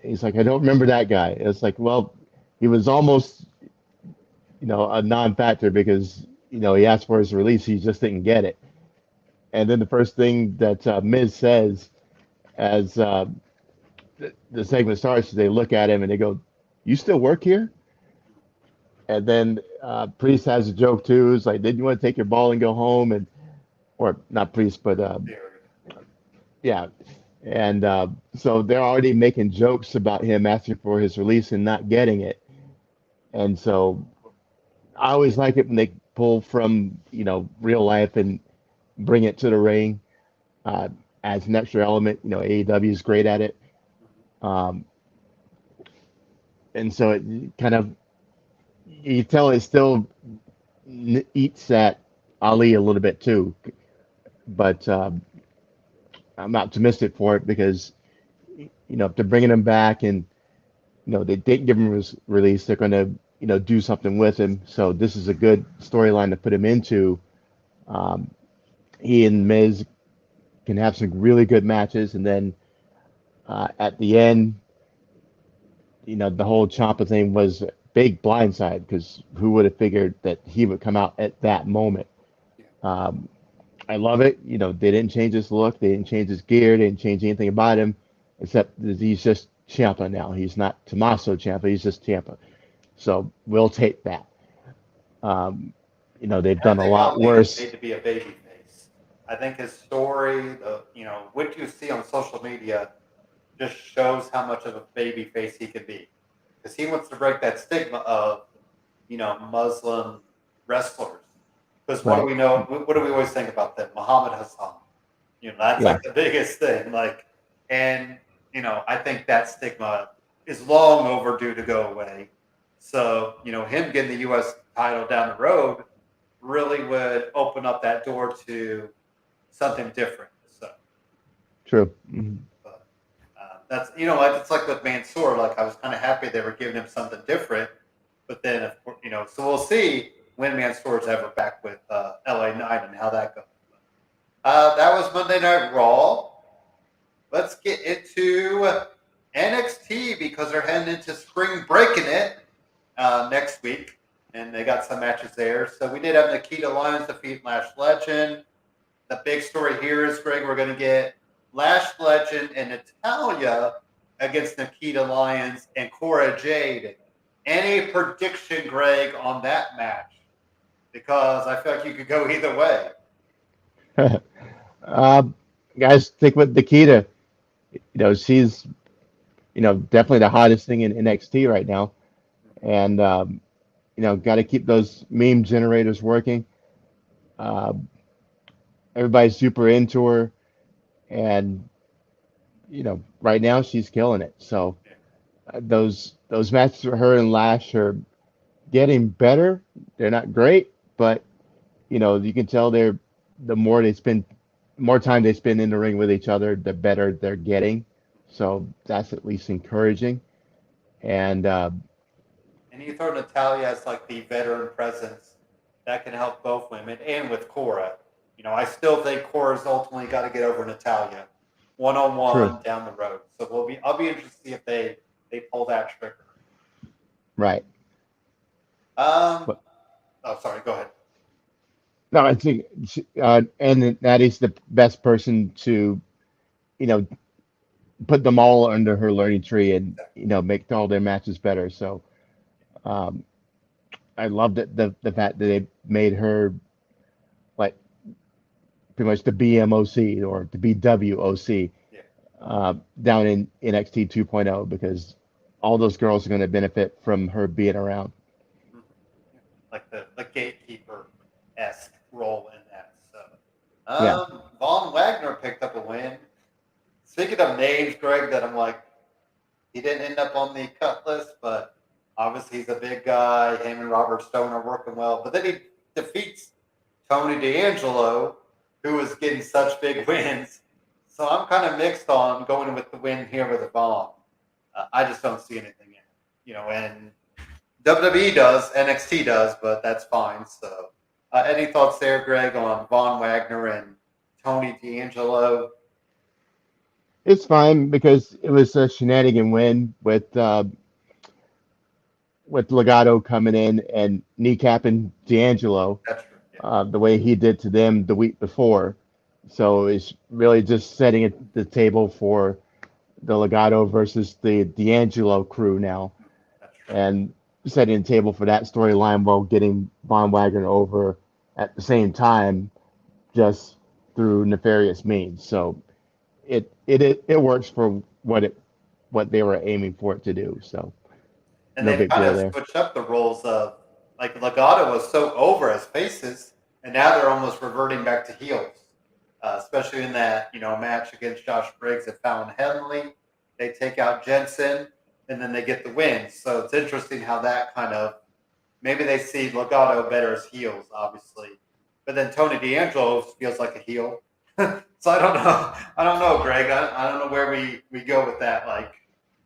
he's like, I don't remember that guy. It's like, well, he was almost, a non-factor because, he asked for his release, he just didn't get it. And then the first thing that Miz says as the segment starts, they look at him and they go, "You still work here?" And then Priest has a joke too. It's like, "Didn't you want to take your ball and go home?" And or not Priest, but yeah. And so they're already making jokes about him asking for his release and not getting it. And so I always like it when they pull from, real life and bring it to the ring uh, as an extra element. AEW is great at it. Um, and so it kind of, you tell it still eats at Ali a little bit too. But I'm optimistic for it because, if they're bringing him back and, they didn't give him his release, they're going to, do something with him. So this is a good storyline to put him into. Um, he and Miz can have some really good matches, and then at the end, the whole Ciampa thing was a big blindside because who would have figured that he would come out at that moment? yeah. Um, I love it. They didn't change his look, they didn't change his gear, they didn't change anything about him, except that he's just Ciampa now. He's not Tommaso Ciampa, he's just Ciampa. So we'll take that. Um, they've I done a think lot Ali is worse. made to be a baby face. I think his story, what you see on social media, just shows how much of a baby face he can be, because he wants to break that stigma of Muslim wrestlers. Because what do Right. we know? What do we always think about them? Muhammad Hassan. That's Yeah. like the biggest thing. Like, and I think that stigma is long overdue to go away. So, him getting the U.S. title down the road really would open up that door to something different. So, True. Mhm. but that's it's like with Mansoor. Like, I was kind of happy they were giving him something different, but then of course, so we'll see when Mansoor's ever back with LA Knight and how that goes. That was Monday Night Raw. Let's get into NXT because they're heading into spring breaking it next week, and they got some matches there. So we did have Nikita Lyons defeat Lash Legend. The big story here is, Greg, we're going to get Lash Legend and Natalia against Nikita Lyons and Cora Jade. Any prediction, Greg, on that match? Because I feel like you could go either way. uh, guys, stick with Nikita. She's definitely the hottest thing in NXT right now, and got to keep those meme generators working. Uh, Everybody's super into her, and right now she's killing it. So those matches for her and Lash are getting better. They're not great, but you can tell the more they spend, more time they spend in the ring with each other, the better they're getting. So that's at least encouraging. And And you throw Natalia as like the veteran presence that can help both women, and with Cora. I still think Cora's ultimately got to get over Natalia one on true, one down the road. So I'll be interested to see if they pull that trigger. right. Um. But Oh, sorry. Go ahead. No, I think, and that is the best person to, you know, put them all under her learning tree and, make all their matches better. So, um, I loved it, the fact that they made her like pretty much the BMOC or the BWOC, Yeah. down in NXT 2.0, because all those girls are going to benefit from her being around. Mhm. Yeah. Like the gatekeeper esque role in that. So, Yeah. Von Wagner picked up a win. Speaking of names, Greg, that I'm like, he didn't end up on the cut list, but obviously he's a big guy. Him and Robert Stone are working well. But then he defeats Tony D'Angelo, who was getting such big wins. So I'm kind of mixed on going with the win here with a Vaughn. I just don't see anything in it, and WWE does, NXT does, but that's fine. So, any thoughts there, Greg, on Von Wagner and Tony D'Angelo? It's fine because it was a shenanigan win with Legato coming in and kneecapping D'Angelo, That's true. Yeah. the way he did to them the week before. So it's really just setting the table for the Legato versus the D'Angelo crew now, That's true. and setting the table for that storyline while getting Von Wagner over at the same time, just through nefarious means. So it works for what they were aiming for it to do. So And no they've big kind deal of there. switched up the roles of like Legato was so over as faces, and now they're almost reverting back to heels. Especially in that match against Josh Briggs at Fallon Henley, they take out Jensen, and then they get the win. So it's interesting how that kind of maybe they see Legato better as heels, obviously, but then Tony D'Angelo feels like a heel. So I don't know. I don't know, Greg. I don't know where we go with that. Like,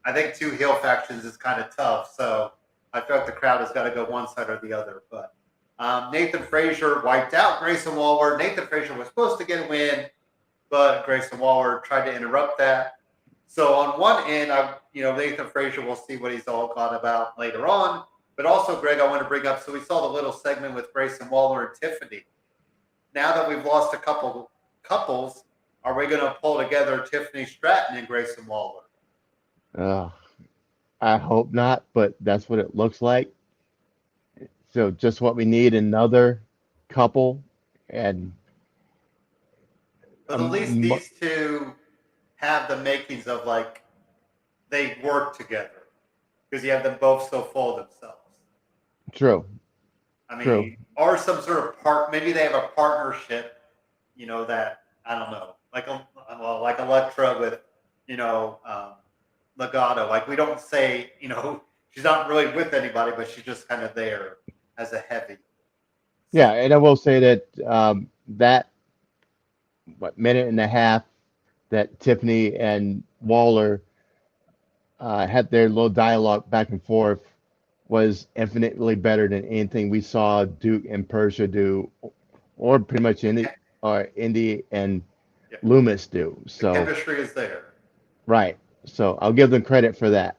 I think two heel factions is kind of tough. So I feel like the crowd has got to go one side or the other. But Nathan Frazier wiped out Grayson Waller. Nathan Frazier was supposed to get a win, but Grayson Waller tried to interrupt that. So on one end, Nathan Frazier, we'll see what he's all got about later on. But also, Greg, I want to bring up. So we saw the little segment with Grayson Waller and Tiffany. Now that we've lost a couple couples, are we going to pull together Tiffany Stratton and Grayson Waller? Uh, I hope not, but that's what it looks like. So just what we need, another couple, and But at least um, these two have the makings of like they work together because you have them both so full of themselves. true, I true. mean, or some sort of maybe they have a partnership, that I don't know, like Electra with, you know, um, Legato. Like we don't say, she's not really with anybody, but she's just kind of there as a heavy. Yeah, So and I will say that that minute and a half that Tiffany and Waller had their little dialogue back and forth was infinitely better than anything we saw Duke and Persia do, or pretty much Indy and yeah, Loomis do. the So chemistry is there. right. So I'll give them credit for that.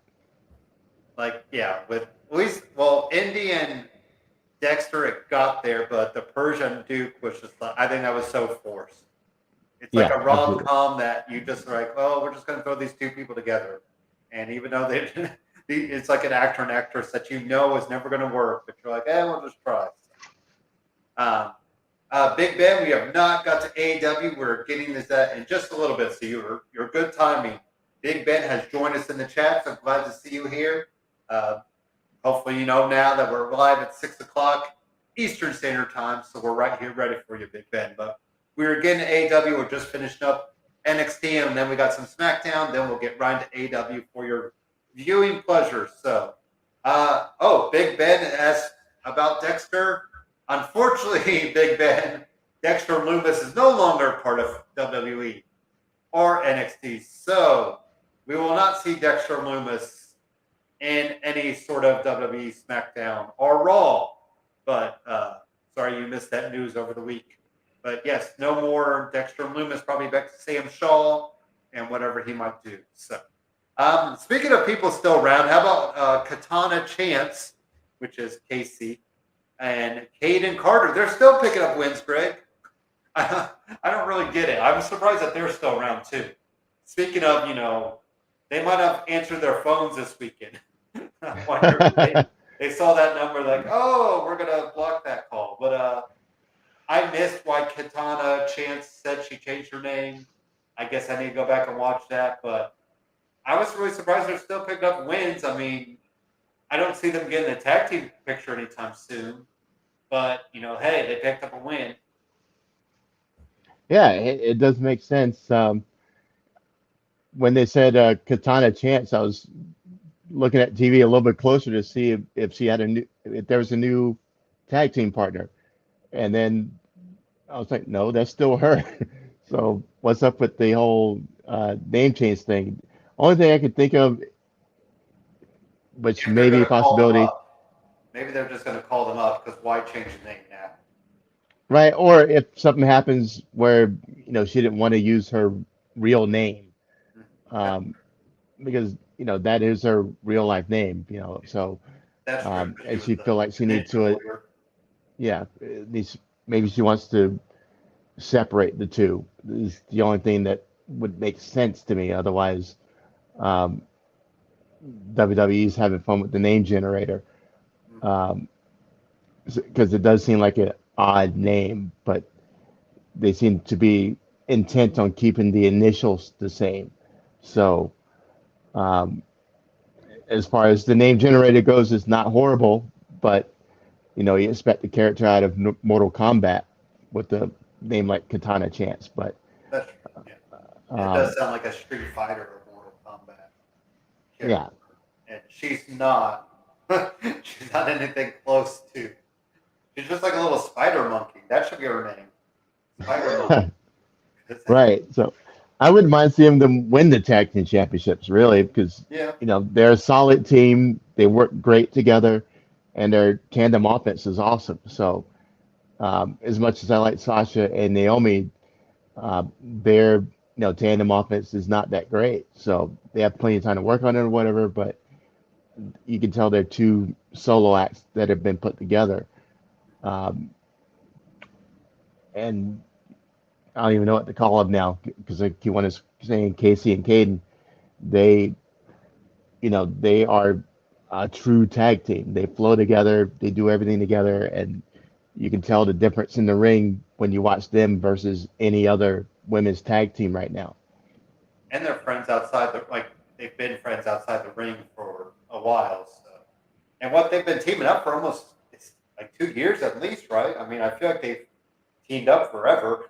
Like yeah, with at least Indy and Dexter it got there, but the Persian Duke was just like I think that was so forced. It's like Yeah, a rom absolutely. com that you just are like, well, we're just going to throw these two people together, and even though they, it's like an actor and actress that is never going to work, but you're like, we'll just try. Um, Big Ben, we have not got to AEW. We're getting this in just a little bit, so you're good timing. Big Ben has joined us in the chat, so I'm glad to see you here. Uh, Hopefully, you know now that we're live at 6 o'clock Eastern Standard Time, so we're right here ready for you, Big Ben. But we were getting to AEW. We're just finishing up NXT, and then we got some SmackDown. Then we'll get right into AEW for your viewing pleasure. So, Big Ben asked about Dexter. Unfortunately, Big Ben, Dexter Lumis is no longer part of WWE or NXT. So we will not see Dexter Lumis in any sort of WWE SmackDown or Raw. But sorry you missed that news over the week. But yes, no more Dexter Lumis, probably back to Sam Shaw and whatever he might do. So, speaking of people still around, how about Katana Chance, which is Casey? and Cade and Carter, they're still picking up wins, Greg. I don't really get it. I'm surprised that they're still around too. Speaking of, they might have answered their phones this weekend. I wonder if they saw that number like, oh, we're gonna block that call. But I missed why Katana Chance said she changed her name. I guess I need to go back and watch that. But I was really surprised they're still picking up wins. I mean, I don't see them getting the tag team picture anytime soon. But hey, they picked up a win. Yeah, it does make sense. When they said Katana Chance, I was looking at TV a little bit closer to see if she had if there was a new tag team partner, and then I was like, no, that's still her. So what's up with the whole name change thing? Only thing I could think of, which Maybe they're may be a gonna call them possibility, up. Maybe they're just gonna call them up because why change the name now? right? Or if something happens where she didn't want to use her real name, That, um, because that is her real life name, so that's true. 'Cause she and was she feel like the she needs ninja to, warrior. yeah, maybe she wants to separate the two. Is the only thing that would make sense to me. Otherwise, um, WWE's having fun with the name generator, um, because it does seem like an odd name, but they seem to be intent on keeping the initials the same. So, um, as far as the name generator goes, it's not horrible, but you expect the character out of Mortal Kombat with the name like Katana Chance, but That's true. Yeah. It um, does sound like a Street Fighter or Mortal Kombat character, yeah. and she's not. She's not anything close to. She's just like a little spider monkey. That should be her name, Spider Monkey. Right. So I wouldn't mind seeing them win the tag team championships, really, because Yeah, they're a solid team. They work great together, and their tandem offense is awesome. So as much as I like Sasha and Naomi, their tandem offense is not that great. So they have plenty of time to work on it or whatever. But you can tell they're two solo acts that have been put together. Um, and I don't even know what to call them now because I keep on saying Casey and Caden. They, they are a true tag team. They flow together. They do everything together, and you can tell the difference in the ring when you watch them versus any other women's tag team right now. and they're friends outside the like. They've been friends outside the ring for a while. So, and what they've been teaming up for almost it's like 2 years at least, right? I mean, I feel like they've teamed up forever.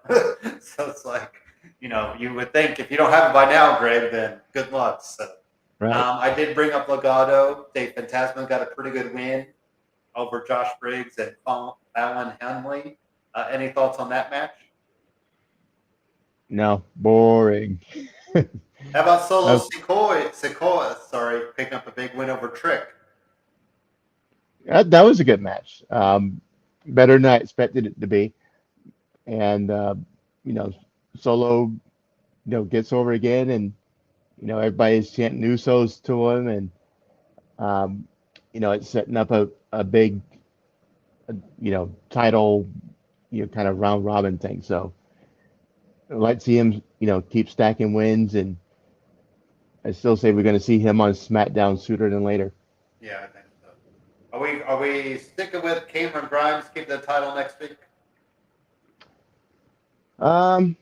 So it's like, you would think if you don't have it by now, Greg, then good luck. So Right. I did bring up Legado. Dave Fantasma got a pretty good win over Josh Briggs and Fallon Henley. Any thoughts on that match? No, boring. How about Solo That's, Sikoa, sorry, picking up a big win over Trick? that was a good match. Better than I expected it to be. And, you know, Solo, gets over again and, everybody's chanting Usos to him. And, um, it's setting up a big, title, kind of round robin thing. So I'd like to see him, keep stacking wins. And I still say we're going to see him on SmackDown sooner than later. Yeah, I think so. Are we sticking with Cameron Grimes keep the title next week? Um,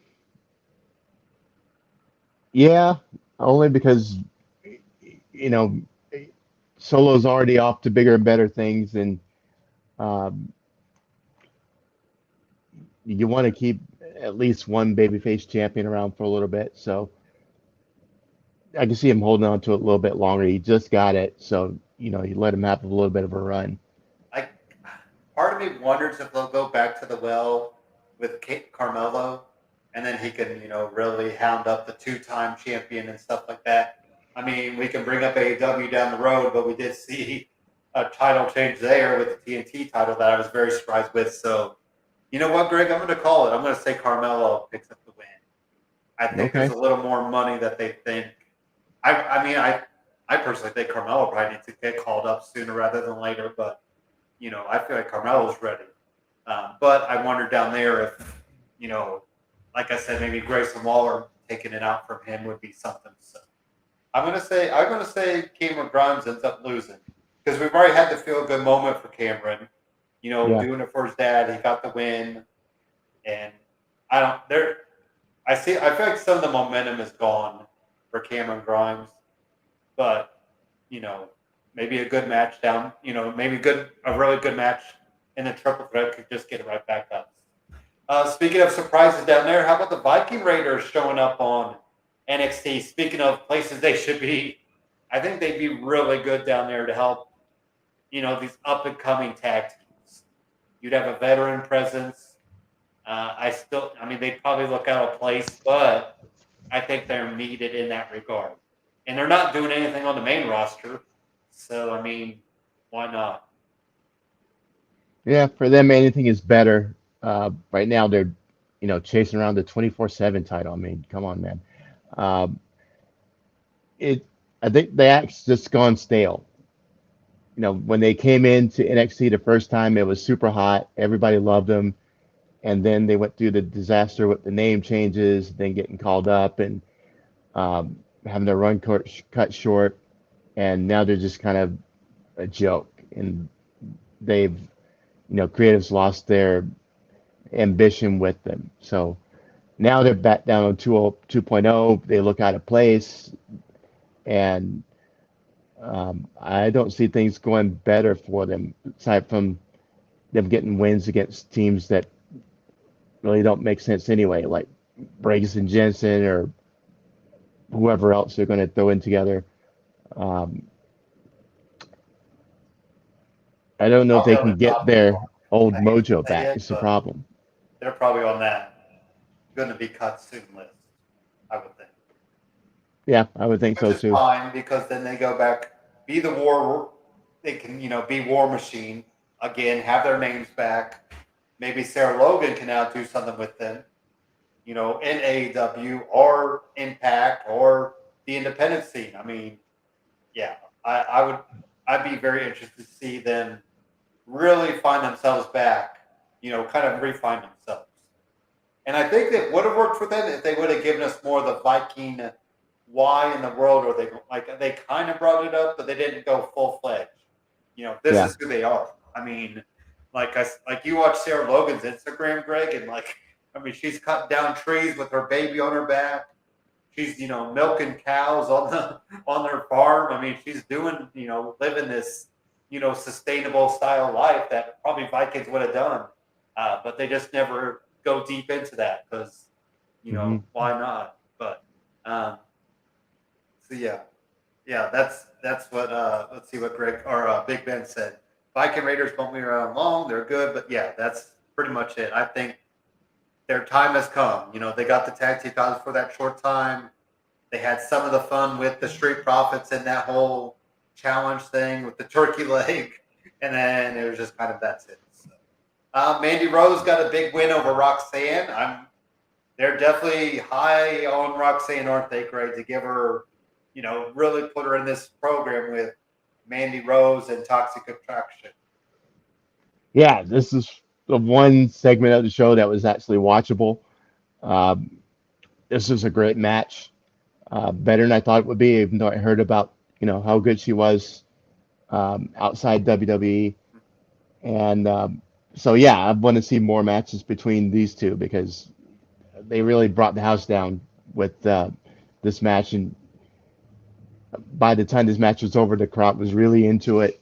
yeah, only because, you know, Solo's already off to bigger and better things. And, um, you want to keep at least one babyface champion around for a little bit. So I can see him holding on to it a little bit longer. He just got it. So, you let him have a little bit of a run. I Part of me wonders if they'll go back to the well with Carmelo, and then he can really hound up the two-time champion and stuff like that. I mean, we can bring up AEW down the road, but we did see a title change there with the TNT title that I was very surprised with. So, you know what, Greg? I'm going to call it. I'm going to say Carmelo picks up the win. I think there's Okay. a little more money that they think. I personally think Carmelo probably needs to get called up sooner rather than later, but I feel like Carmelo's ready. But I wonder down there if, like I said, maybe Grayson Waller taking it out from him would be something. So I'm gonna say Cameron Grimes ends up losing because we've already had the feel good moment for Cameron. Yeah. Doing it for his dad, he got the win, and I don't there. I feel like some of the momentum is gone for Cameron Grimes, but you know, maybe a good match down. Maybe a really good match in the triple threat could just get it right back up. Speaking of surprises down there, how about the Viking Raiders showing up on NXT? Speaking of places they should be, I think they'd be really good down there to help, these up and coming tag teams. You'd have a veteran presence. I mean, they'd probably look out of place, but I think they're needed in that regard. And they're not doing anything on the main roster. So, I mean, why not? Yeah, for them, anything is better. Right now, they're, chasing around the 24/7 title. I mean, come on, man. Um, it, I think the act's just gone stale. When they came into NXT the first time, it was super hot. Everybody loved them. And then they went through the disaster with the name changes, then getting called up and having their run cut short. And now they're just kind of a joke. And they've, creatives lost their ambition with them. So now they're back down on 2.0. They look out of place. And I don't see things going better for them, aside from them getting wins against teams that really don't make sense anyway, like Briggs and Jensen or whoever else they're going to throw in together. Um, I don't know if Probably they on can the get chopping their block. old I hate to mojo say back. it, It's the but problem. they're probably on that going to be cut soon list, I would think. Yeah, I would think Which so is too. fine because then they go back, be the war. They can, be War Machine again, have their names back. Maybe Sarah Logan can now do something with them, in AEW or Impact or the independent scene. I mean, yeah, I'd be very interested to see them really find themselves back, kind of refine themselves. And I think that would have worked for them if they would have given us more of the Viking why in the world are they like they kind of brought it up, but they didn't go full fledged. This Yeah, is who they are. I mean, like you watch Sarah Logan's Instagram, Greg, and I mean, she's cutting down trees with her baby on her back. She's milking cows on their farm. I mean, she's doing living this sustainable style life that probably Vikings would have done, but they just never go deep into that because hmm why not? But um, so yeah, that's what let's see what Greg or Big Ben said. Viking Raiders won't be around long. They're good, but yeah, that's pretty much it. I think their time has come. They got the tag team titles for that short time. They had some of the fun with the Street Profits and that whole challenge thing with the turkey leg, and then it was just kind of that's it. So, Mandy Rose got a big win over Roxanne. They're definitely high on Roxanne, aren't they, Greg? To give her, really put her in this program with Mandy Rose and Toxic Attraction. yeah. This is the one segment of the show that was actually watchable. Um, this was a great match, better than I thought it would be, even though I heard about how good she was outside WWE. And so, yeah, I want to see more matches between these two because they really brought the house down with this match. And by the time this match was over, the crowd was really into it.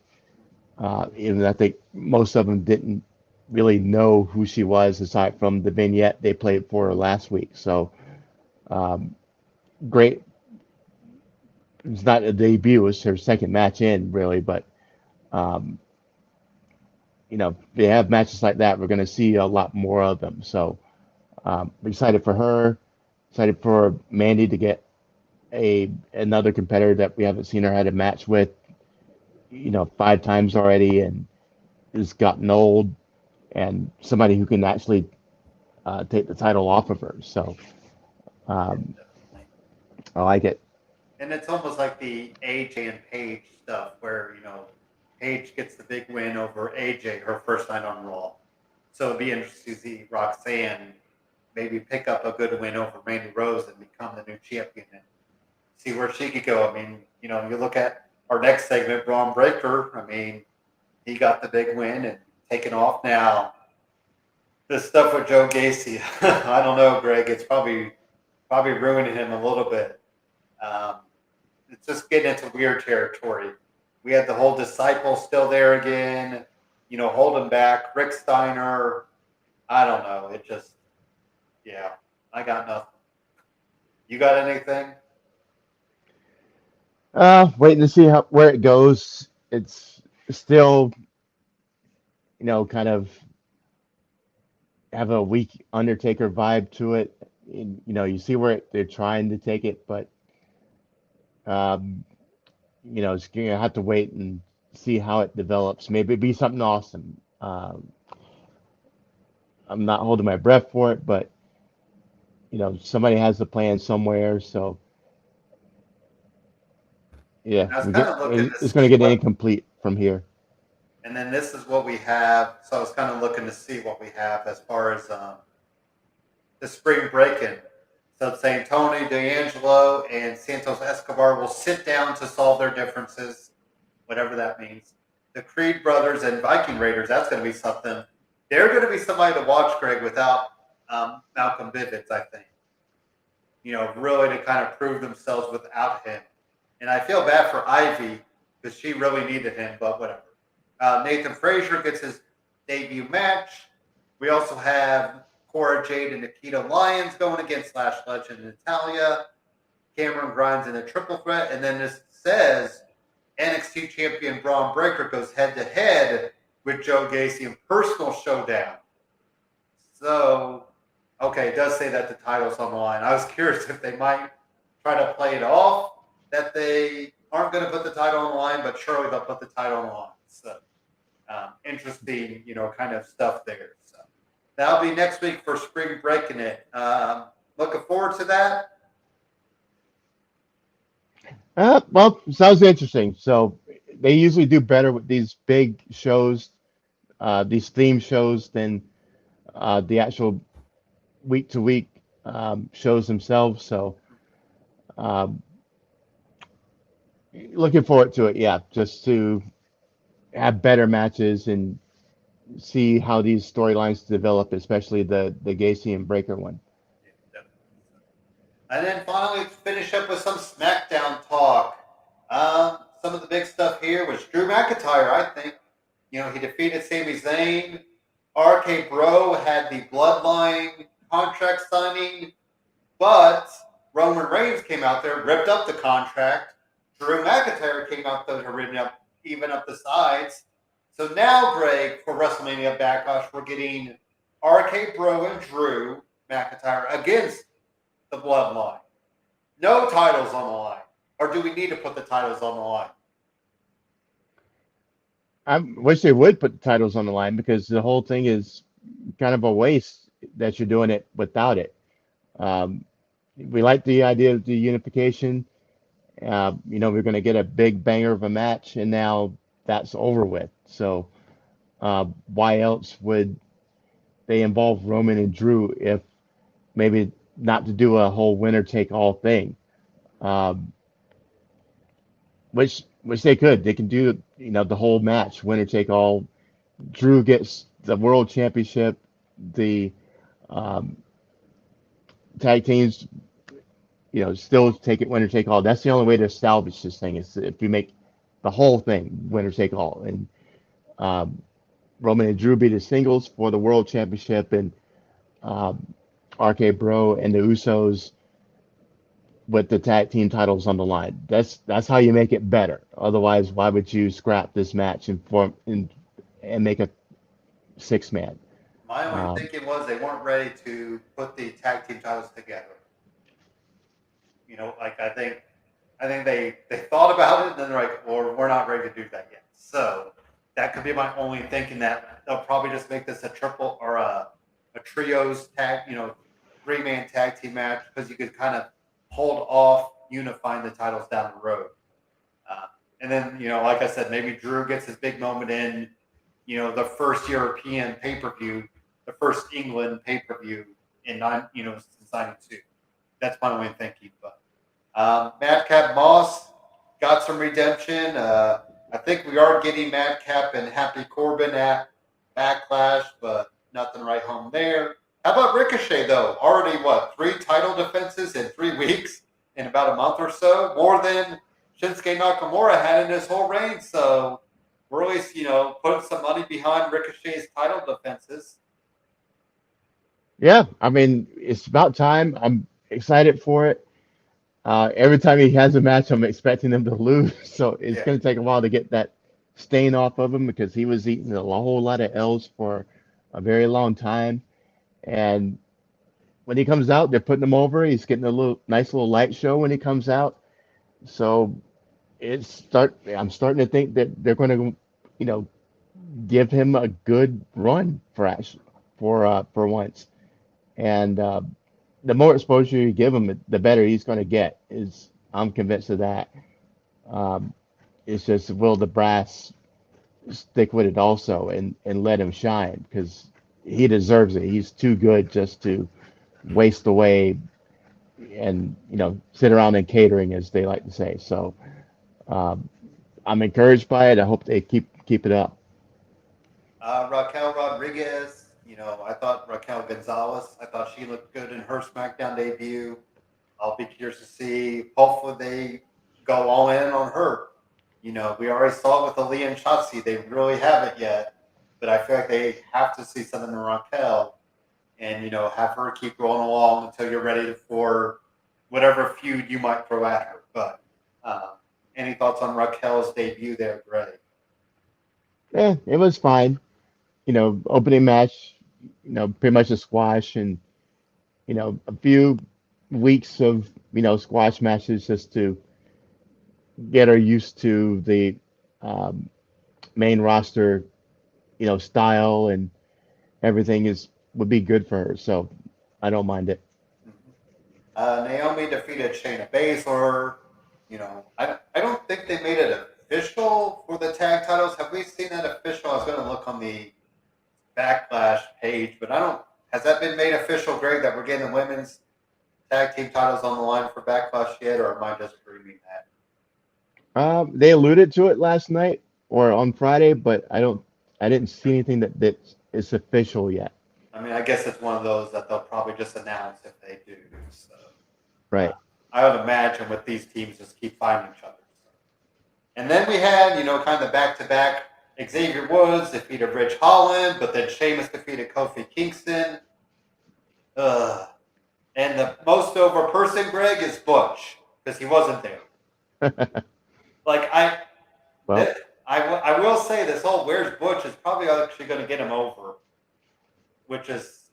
Even I think most of them didn't really know who she was aside from the vignette they played for her last week. So um, great. It's not a debut; it's her second match in, really. But um, if they have matches like that, we're going to see a lot more of them. So excited for her. Excited for Mandy to get another competitor that we haven't seen her had a match with, 5 times already, and has gotten old, and somebody who can actually take the title off of her. So Yeah, um, definitely. I like it. And it's almost like the AJ and Page stuff where, Paige gets the big win over AJ, her first night on Raw. So it'd be interesting to see Roxanne maybe pick up a good win over Mandy Rose and become the new champion and see where she could go. I mean, you know, you look at our next segment, Braun Breaker. I mean, he got the big win and taken off. Now, this stuff with Joe Gacy, I don't know, Greg. It's probably ruining him a little bit. It's just getting into weird territory. We had the whole disciple still there again, you know, holding back. Rick Steiner, I don't know. It just, yeah, I got nothing. You got anything? Waiting to see where it goes. It's still, you know, kind of have a weak Undertaker vibe to it. You know, you see where they're trying to take it, but um, you know, it's gonna have to wait and see how it develops. Maybe it'd be something awesome. I'm not holding my breath for it, but you know, somebody has a plan somewhere, so yeah, And I was kind of looking to it's gonna see get what, incomplete from here. and then this is what we have. So I was kind of looking to see what we have as far as the spring break-in. So it's saying Tony D'Angelo and Santos Escobar will sit down to solve their differences, whatever that means. The Creed brothers and Viking Raiders, that's going to be something. They're going to be somebody to watch, Greg, without Malcolm Bivens, I think. You know, really to kind of prove themselves without him. And I feel bad for Ivy because she really needed him, but whatever. Nathan Frazier gets his debut match. We also have Cora Jade and Nikita Lyons going against Lash Legend Natalia. Cameron Grimes in a triple threat. And then this says NXT champion Braun Breaker goes head to head with Joe Gacy in personal showdown. So, okay, it does say that the title's on the line. I was curious if they might try to play it off that they aren't going to put the title on the line, but surely they'll put the title on the line. So, interesting, you know, kind of stuff there. So, that'll be next week for spring breaking it. Looking forward to that. Well, sounds interesting. So they usually do better with these big shows, these theme shows, than the actual week to week shows themselves. So um, looking forward to it. Yeah, just to have better matches and see how these storylines develop, especially the Gacy and Breaker one. And then finally, finish up with some SmackDown talk. Some of the big stuff here was Drew McIntyre, I think. You know, he defeated Sami Zayn. RK Bro had the Bloodline contract signing, but Roman Reigns came out there, ripped up the contract. Drew McIntyre came out there to even up the sides. So now, Greg, for WrestleMania Backlash, we're getting RK Bro and Drew McIntyre against the Bloodline. No titles on the line. Or do we need to put the titles on the line? I wish they would put the titles on the line because the whole thing is kind of a waste that you're doing it without it. Um, we like the idea of the unification. You know, we're going to get a big banger of a match, and now that's over with. So, why else would they involve Roman and Drew if maybe not to do a whole winner take all thing? Um, which they could. They can do, you know, the whole match, winner take all. Drew gets the world championship. The um, tag teams, you know, still take it winner take all. That's the only way to salvage this thing is if you make the whole thing winner take all. And um, Roman and Drew be the singles for the world championship, and um, RK Bro and the Usos with the tag team titles on the line. That's how you make it better. Otherwise, why would you scrap this match and make a 6-man? My only Um, thinking was they weren't ready to put the tag team titles together. You know, like I think they thought about it and then they're like, well, we're not ready to do that yet. So that could be my only thinking that they'll probably just make this a triple or a trios tag, you know, 3-man tag team match because you could kind of hold off unifying the titles down the road. Uh, And then, like I said, maybe Drew gets his big moment in, the first European pay-per-view, the first England pay-per-view since '92. That's my way of thinking. But Madcap Moss got some redemption. I think we are getting Madcap and Happy Corbin at Backlash, but nothing right home there. How about Ricochet, though? Already, 3 title defenses in 3 weeks, in about a month or so? More than Shinsuke Nakamura had in his whole reign. So we're always, putting some money behind Ricochet's title defenses. Yeah, I mean, it's about time. I'm excited for it. Every time he has a match, I'm expecting him to lose. So it's Yeah. going to take a while to get that stain off of him because he was eating a whole lot of L's for a very long time. And when he comes out, they're putting him over. He's getting a nice little light show when he comes out. So I'm starting to think that they're going to, give him a good run for once. And the more exposure you give him, the better he's going to get. I'm convinced of that. It's just will the brass stick with it also and let him shine because he deserves it. He's too good just to waste away and sit around in catering, as they like to say. So I'm encouraged by it. I hope they keep it up. Raquel Rodriguez, I thought Raquel Gonzalez, I thought she looked good in her SmackDown debut. I'll be curious to see. Hopefully they go all in on her. We already saw it with Aaliyah and Shotzi. They really haven't yet, but I feel like they have to see something in Raquel and, have her keep rolling along until you're ready for whatever feud you might throw at her. But any thoughts on Raquel's debut there, Greg? Yeah, it was fine. Opening match, pretty much a squash and, a few weeks of, squash matches just to get her used to the main roster, style and everything would be good for her. So I don't mind it. Naomi defeated Shayna Baszler. I don't think they made it official for the tag titles. Have we seen that official? I was going to look on the Backlash page, but has that been made official, Greg, that we're getting the women's tag team titles on the line for Backlash yet, or am I just dreaming that? They alluded to it last night or on Friday, but I didn't see anything that is official yet. I mean, I guess it's one of those that they'll probably just announce if they do. So, right. I would imagine with these teams just keep finding each other. And then we had, kind of back-to-back. Xavier Woods defeated Ridge Holland, but then Sheamus defeated Kofi Kingston. And the most over person, Greg, is Butch because he wasn't there. I will say this whole "Where's Butch" is probably actually going to get him over, which is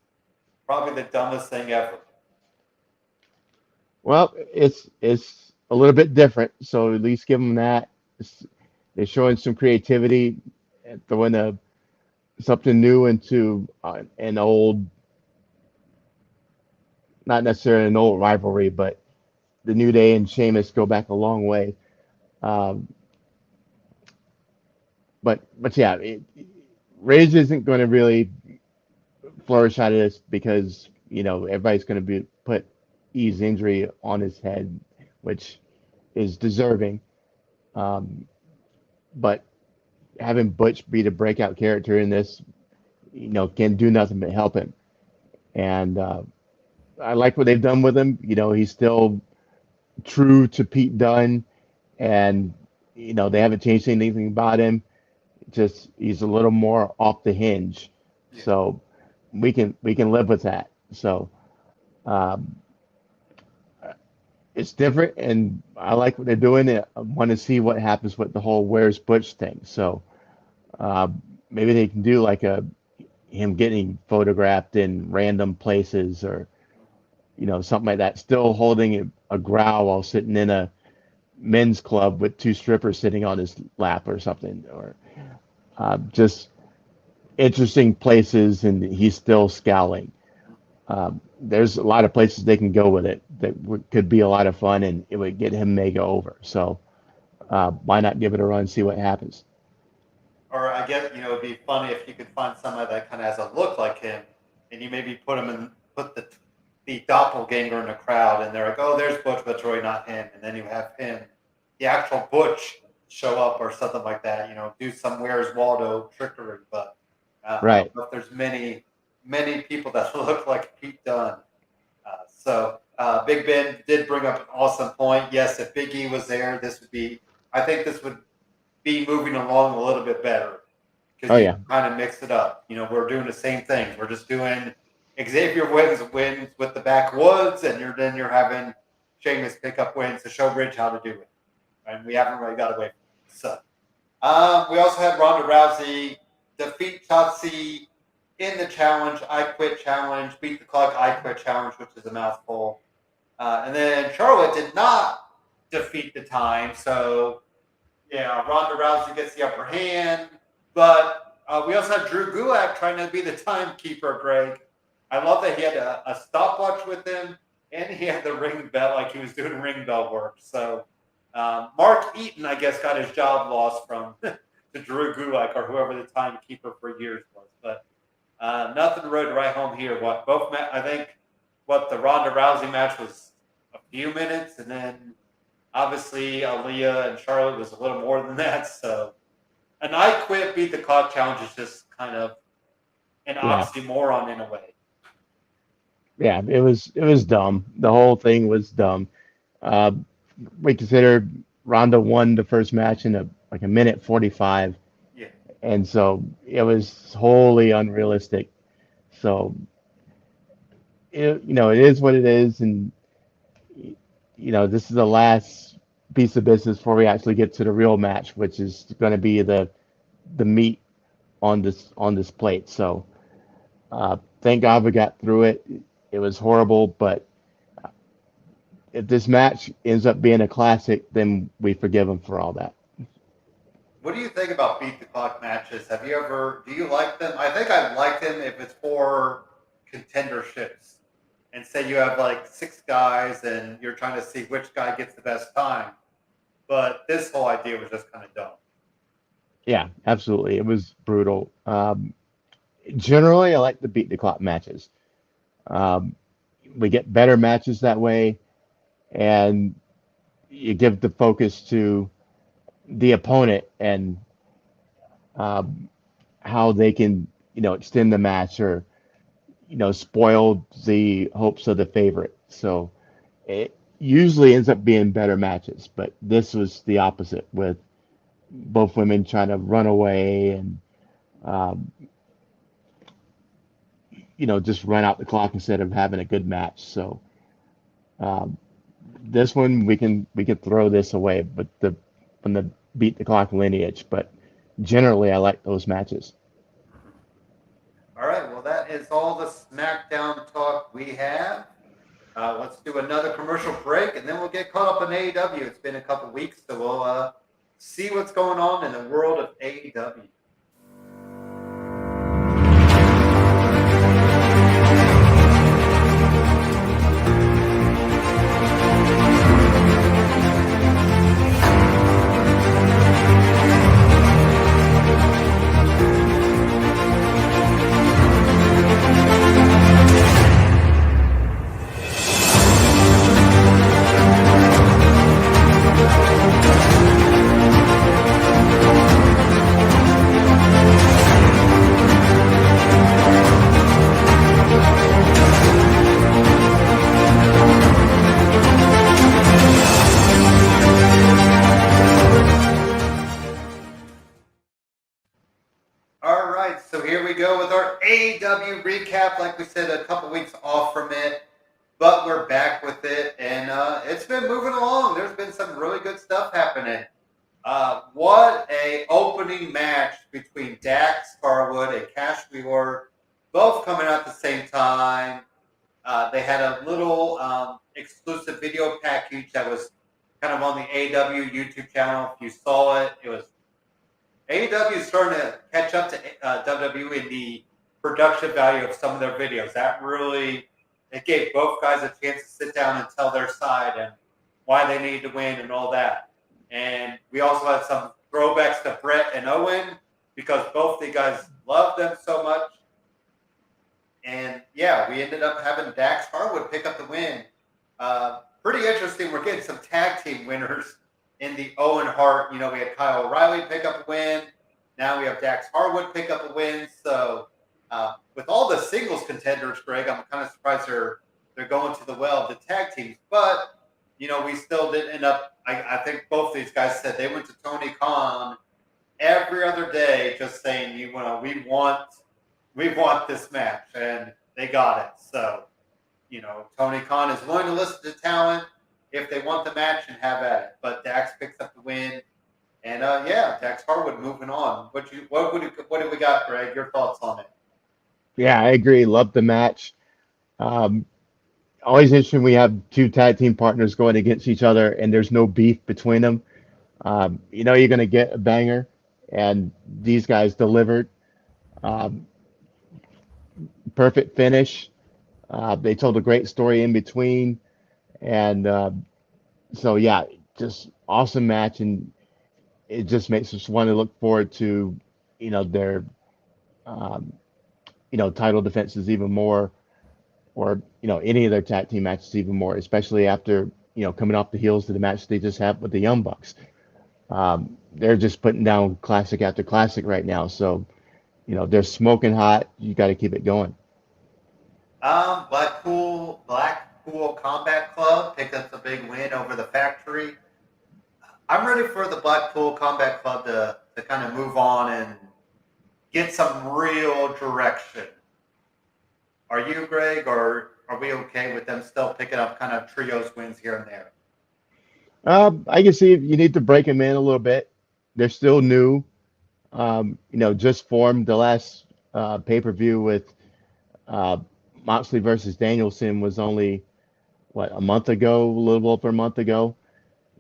probably the dumbest thing ever. Well, it's a little bit different, so at least give them that. They're showing some creativity, and throwing something new into an old, not necessarily an old rivalry, but the New Day and Sheamus go back a long way. But yeah, Rage isn't going to really flourish out of this because everybody's going to put E's injury on his head, which is deserving. But having Butch be the breakout character in this, can do nothing but help him. And I like what they've done with him. He's still true to Pete Dunne, and they haven't changed anything about him. Just he's a little more off the hinge, so we can live with that. So it's different, and I like what they're doing. I want to see what happens with the whole "Where's Butch" thing. So maybe they can do like him getting photographed in random places, or something like that. Still holding a growl while sitting in a men's club with 2 strippers sitting on his lap or something, or just interesting places, and he's still scowling. There's a lot of places they can go with it that could be a lot of fun, and it would get him mega over. So why not give it a run, see what happens? Or I guess, it'd be funny if you could find somebody that kind of has a look like him, and you maybe put the doppelganger in the crowd, and they're like, oh, there's Butch, but Troy, not him. And then you have him, the actual Butch, show up or something like that. Do some Where's Waldo trickery. But I Right. don't know if there's many people that look like Pete Dunne. Big Ben did bring up an awesome point. Yes, if Big E was there, I think this would be moving along a little bit better Oh because you yeah. kind of mix it up. We're doing the same things. We're just doing Xavier wins with the backwoods, and you're having Sheamus pick up wins to show Rich how to do it. And we haven't really got away from it. So we also had Ronda Rousey defeat Shotzi in the challenge, I Quit challenge, beat the clock, I Quit challenge, which is a mouthful. And then Charlotte did not defeat the time, so yeah, Ronda Rousey gets the upper hand. But we also had Drew Gulak trying to be the timekeeper, Greg. I love that he had a stopwatch with him, and he had the ring bell, like he was doing ring bell work. So Mark Eaton, I guess, got his job lost from to Drew Gulak or whoever the timekeeper for years was. But nothing to write home here. I think the Ronda Rousey match was a few minutes, and then obviously Aaliyah and Charlotte was a little more than that. So, and I Quit beat the clock challenge is just kind of an Yeah. oxymoron in a way. Yeah. It was dumb. The whole thing was dumb. Uh, we considered Ronda won the first match in a minute 45, Yeah. and so it was wholly unrealistic. So it is what it is, and this is the last piece of business before we actually get to the real match, which is going to be the meat on this plate. So thank God we got through it. It was horrible, but if this match ends up being a classic, then we forgive them for all that. What do you think about beat the clock matches? Do you like them? I think I like them if it's for contenderships. And say you have like 6 guys and you're trying to see which guy gets the best time. But this whole idea was just kind of dumb. Yeah, absolutely. It was brutal. Generally, I like the beat the clock matches. Um, we get better matches that way, and you give the focus to the opponent and um, how they can, extend the match or, spoil the hopes of the favorite. So it usually ends up being better matches, but this was the opposite with both women trying to run away and, um, just run out the clock instead of having a good match. So um, this one we can throw this away, but from the beat the clock lineage. But generally, I like those matches. All right. Well, that is all the SmackDown talk we have. Let's do another commercial break, and then we'll get caught up in AEW. It's been a couple weeks, so we'll see what's going on in the world of AEW. All right, so here we go with our AEW recap. Like we said, a couple weeks off from it, but we're back with it, and it's been moving along. There's been some really good stuff happening. What a opening match between Dax Harwood and Cash Wheeler, both coming out at the same time. They had a little exclusive video package that was kind of on the AEW YouTube channel. If you saw it, it was AEW is starting to catch up to WWE in the production value of some of their videos. It gave both guys a chance to sit down and tell their side and why they need to win and all that. And we also had some throwbacks to Brett and Owen because both the guys love them so much. And yeah, we ended up having Dax Harwood pick up the win. Pretty interesting. We're getting some tag team winners in the Owen Hart. We had Kyle O'Reilly pick up a win. Now we have Dax Harwood pick up a win. So with all the singles contenders, Greg, I'm kind of surprised they're going to the well of the tag teams. But we still did end up. I think both these guys said they went to Tony Khan every other day, just saying, we want this match, and they got it. So, Tony Khan is willing to listen to talent if they want the match and have at it. But Dax picks up the win, and Dax Harwood moving on. What do we got, Greg? Your thoughts on it? Yeah, I agree. Love the match. Always interesting. We have two tag team partners going against each other, and there's no beef between them. You're going to get a banger, and these guys delivered. Perfect finish. They told a great story in between, and so yeah, just awesome match, and it just makes us want to look forward to, their, um, title defenses even more, or any of their tag team matches even more, especially after coming off the heels of the match they just had with the Young Bucks. They're just putting down classic after classic right now, so they're smoking hot. You got to keep it going. Blackpool Combat Club picked up the big win over the Factory. I'm ready for the Blackpool Combat Club to kind of move on and get some real direction. Are you, Greg, or are we okay with them still picking up kind of trios wins here and there? I can see if you need to break them in a little bit. They're still new. Just formed the last pay-per-view with uh, Moxley versus Danielson was only a month ago, a little over a month ago.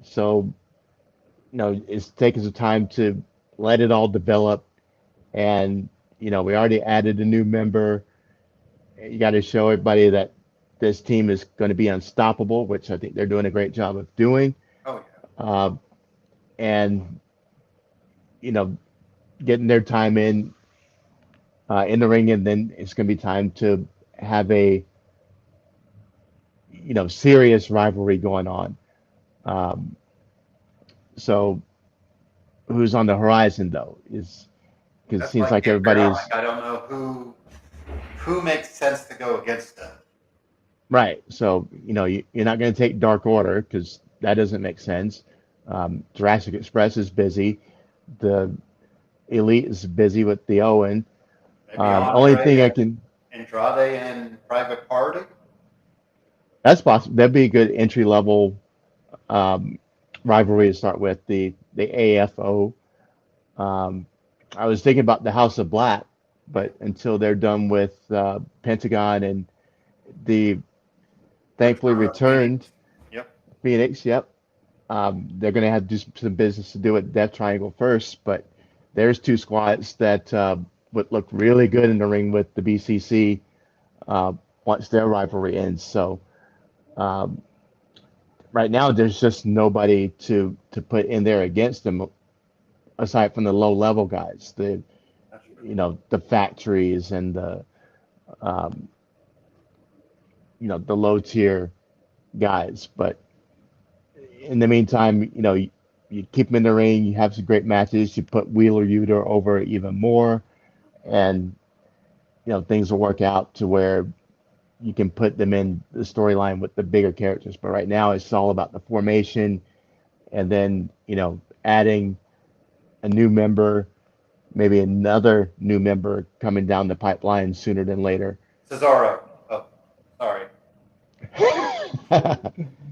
So, it's taking some time to let it all develop. And, we already added a new member. You got to show everybody that this team is going to be unstoppable, which I think they're doing a great job of doing. Oh, yeah. And, getting their time in the ring, and then it's going to be time to have a serious rivalry going on. Um, so who's on the horizon though? Is because it That's seems like like the apparel. everybody's I don't know who makes sense to go against them. right. So you're not going to take Dark Order because that doesn't make sense. Jurassic Express is busy. The Elite is busy with the Owen. Maybe Only thing I Andre can Andrade and Private Party. that's possible. That'd be a good entry level um, rivalry to start with the AFO. Um, I was thinking about the House of Black, but until they're done with Pentagon and the thankfully returned Phoenix. Yep. Phoenix, yep. They're going to have to do some business to do with Death Triangle first, but there's two squads that would look really good in the ring with the BCC uh, once their rivalry ends. So um, right now, there's just nobody to put in there against them aside from the low level guys, That's true. the factories and um, the low tier guys. But in the meantime, you keep them in the ring. You have some great matches. You put Wheeler Yuta over even more, and things will work out to where you can put them in the storyline with the bigger characters. But right now, it's all about the formation, and then adding a new member, maybe another new member coming down the pipeline sooner than later. Cesaro. Oh, sorry.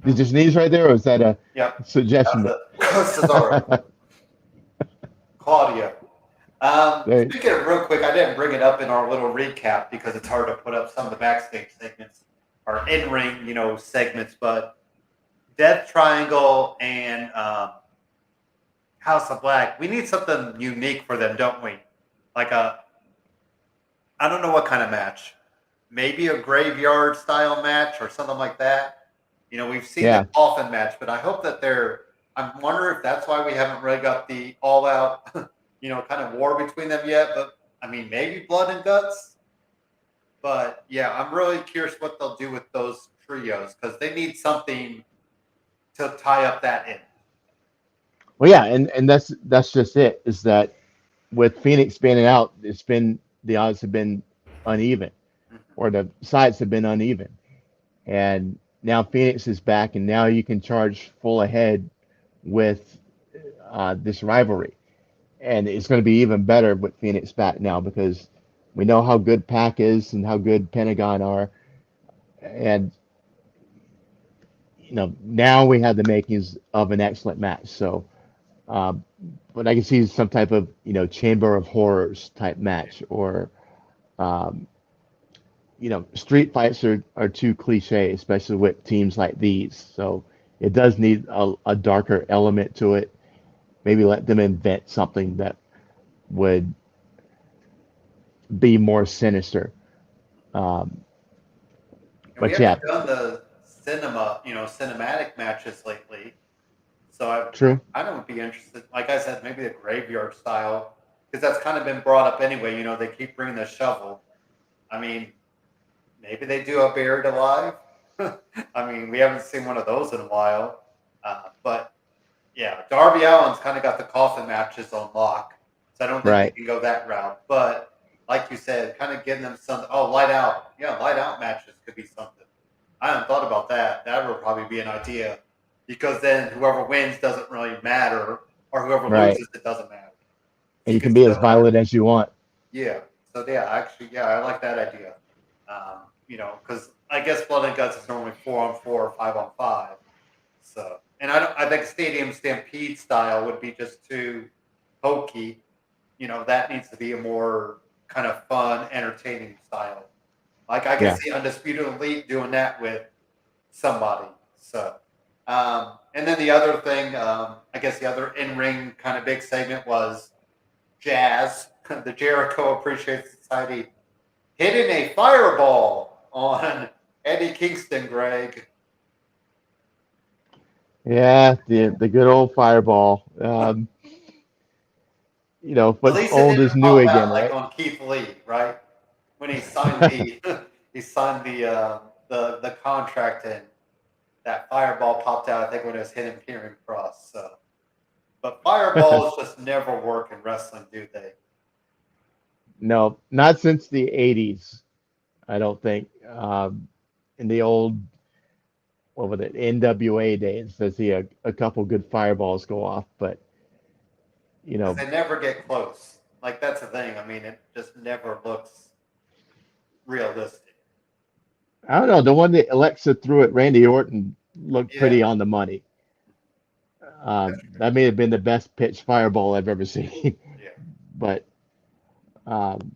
Did you sneeze right there, or was that a Yep. suggestion? That's it. Cesaro. Claudia. There, Speaking of real quick, I didn't bring it up in our little recap because it's hard to put up some of the backstage segments or in-ring, segments. But Death Triangle and House of Black, we need something unique for them, don't we? Like I don't know what kind of match. Maybe a graveyard style match or something like that. We've seen the yeah, coffin match, but I hope that they're I'm wondering if that's why we haven't really got the all out, kind of war between them yet. But I mean, maybe blood and guts. But yeah, I'm really curious what they'll do with those trios because they need something to tie up that end. Well, yeah, and that's just it. Is that with Phoenix spanning out, it's been the odds have been uneven, Mhm. or the sides have been uneven, and now Phoenix is back, and now you can charge full ahead with this rivalry, and it's going to be even better with Phoenix back now because we know how good Pac is and how good Pentagon are, and now we have the makings of an excellent match. So, uh, but I can see some type of Chamber of Horrors type match, or um, street fights are too cliche, especially with teams like these. So it does need a darker element to it. Maybe let them invent something that would be more sinister. Um, And we but yeah, haven't done the cinematic matches lately. So true. I don't be interested. Like I said, maybe the graveyard style, because that's kind of been brought up anyway. They keep bringing the shovel. I mean, maybe they do a buried alive. I mean, we haven't seen one of those in a while. But yeah, Darby Allin's kind of got the coffin matches on lock, so I don't think they Right. can go that route. But like you said, kind of getting them some. Oh, light out. Yeah, light out matches could be something. I hadn't thought about that. That would probably be an idea because then whoever wins doesn't really matter, or whoever Right. loses it doesn't matter. And You you can can be as still enter. violent as you want. Yeah. So yeah, actually, yeah, I like that idea. Because I guess blood and guts is normally 4-on-4 or 5-on-5. So, and I don't. I think Stadium Stampede style would be just too hokey. That needs to be a more kind of fun, entertaining style. Like I can Yeah. see Undisputed Elite doing that with somebody. So, and then the other thing, I guess the other in ring kind of big segment was Jazz, the Jericho Appreciation Society, hitting a fireball on Eddie Kingston, Greg. Yeah, the good old fireball. At What's least it old didn't is new pop again, out like right? on Keith Lee, right? When he signed the he signed the contract and that fireball popped out. I think when it was hitting Kieran Cross. So, but fireballs just never work in wrestling, do they? No, not since the 80s, I don't think. In the old, what was it, NWA days, I see a couple good fireballs go off, but you Because know, they never get close. Like that's the thing. I mean, it just never looks realistic. I don't know. The one that Alexa threw at Randy Orton looked Yeah, pretty on the money. that's true. That may have been the best pitch fireball I've ever seen. Yeah, But um,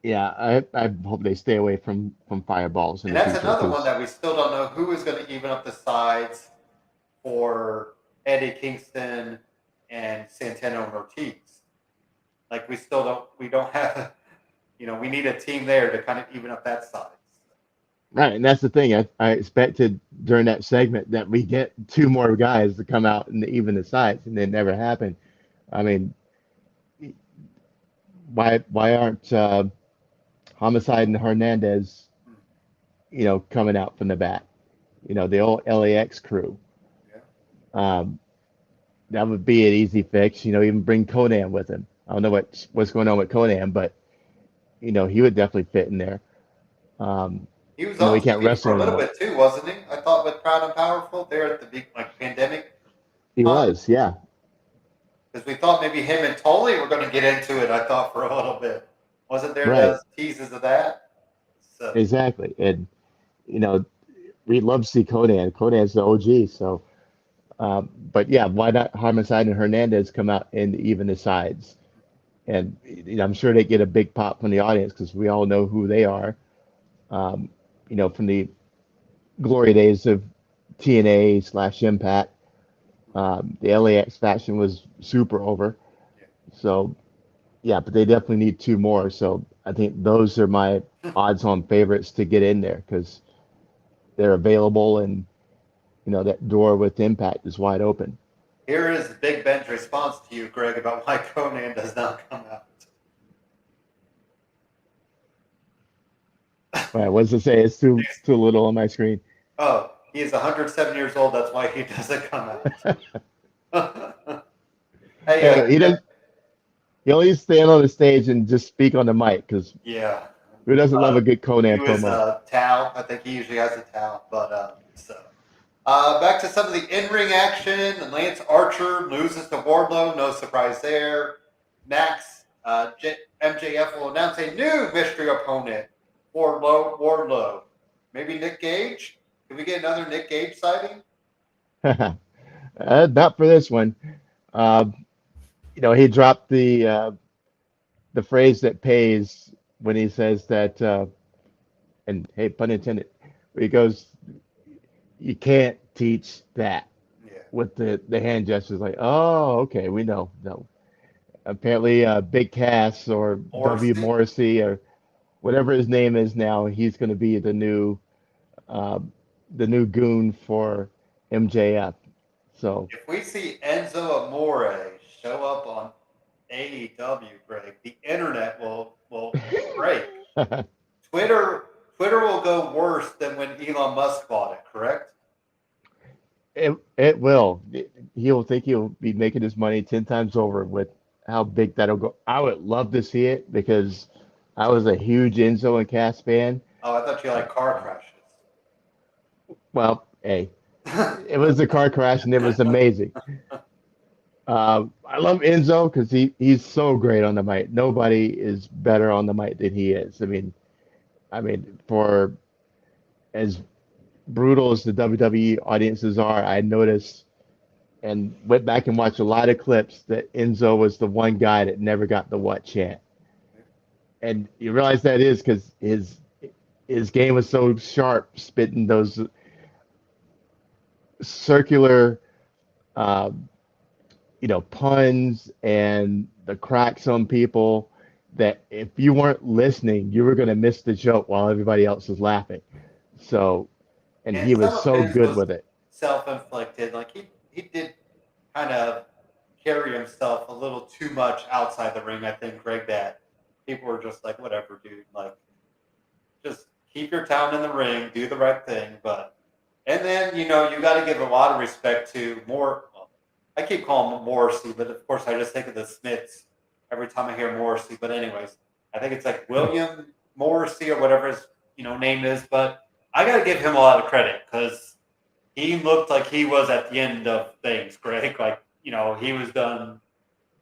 yeah, I hope they stay away from fireballs in and the that's future another one because that we still don't know who is going to even up the sides for Eddie Kingston and Santana and Ortiz. Like we don't have, we need a team there to kind of even up that side. right, and that's the thing. I expected during that segment that we get two more guys to come out and even the sides, and it never happened. I mean, why aren't Homicide and Hernandez, Hmm. coming out from the back? The old LAX crew. Yeah. Um, that would be an easy fix. Even bring Conan with him. I don't know what's going on with Conan, but he would definitely fit in there. Um, He was I know he on can't TV for wrestle a little anymore. bit too, wasn't he? I thought with Proud and Powerful there at the big like pandemic He time was, yeah, because we thought maybe him and Tully were going to get into it. I thought for a little bit, wasn't there right, those teases of that? So exactly. And you know, we love to see Conan. Conan's the OG. So, but yeah, why not Homicide and Hernandez come out and even the sides? And I'm sure they get a big pop from the audience because we all know who they are. Um, from the glory days of TNA slash Impact. The LAX faction was super over. So yeah, but they definitely need two more. So I think those are my yeah. odds on favorites to get in there because they're available and that door with Impact is wide open. Here is Big Ben's response to you, Greg, about why Conan does not come out. All right, what does it say? It's too little on my screen. Oh, he is 107 years old. That's why he doesn't come out. Hey, He does. He only stand on the stage and just speak on the mic because yeah. who doesn't love a good Conan He was promo? towel. I think he usually has a towel. But back to some of the in-ring action. Lance Archer loses to Wardlow. No surprise there. Next, MJF will announce a new mystery opponent for Wardlow. Maybe Nick Gage? Can we get another Nick Gage sighting? Not for this one. He dropped the phrase that pays when he says that, and hey, pun intended, where he goes, you can't teach that Yeah. with the hand gestures. Like, oh, okay, we know. No, apparently, Big Cass or W Morrissey? Morrissey or whatever his name is now, he's going to be uh, the new goon for MJF. So If we see Enzo Amore show up on AEW, Greg, the internet will break. Twitter will go worse than when Elon Musk bought it, correct? it will. He'll think he'll be making his money 10 times over with how big that'll go. I would love to see it because I was a huge Enzo and Cass fan. Oh, I thought you liked car crashes. Well, hey, it was a car crash and it was amazing. I love Enzo because he's so great on the mic. Nobody is better on the mic than he is. I mean, for as brutal as the WWE audiences are, I noticed and went back and watched a lot of clips that Enzo was the one guy that never got the what chant. And you realize that is because his game was so sharp, spitting those circular, uh, puns and the cracks on people that if you weren't listening, you were going to miss the joke while everybody else was laughing. So, and And he some was of so his good was with it. self-inflicted. Like he did kind of carry himself a little too much outside the ring. I think, Greg, that people were just like, whatever, dude. Like, just keep your town in the ring, do the right thing. And then you got to give a lot of respect to more. Well, I keep calling him Morrissey, but of course I just think of the Smiths every time I hear Morrissey. But anyways, I think it's like William Morrissey or whatever his name is. But I got to give him a lot of credit because he looked like he was at the end of things, Greg. Like, he was done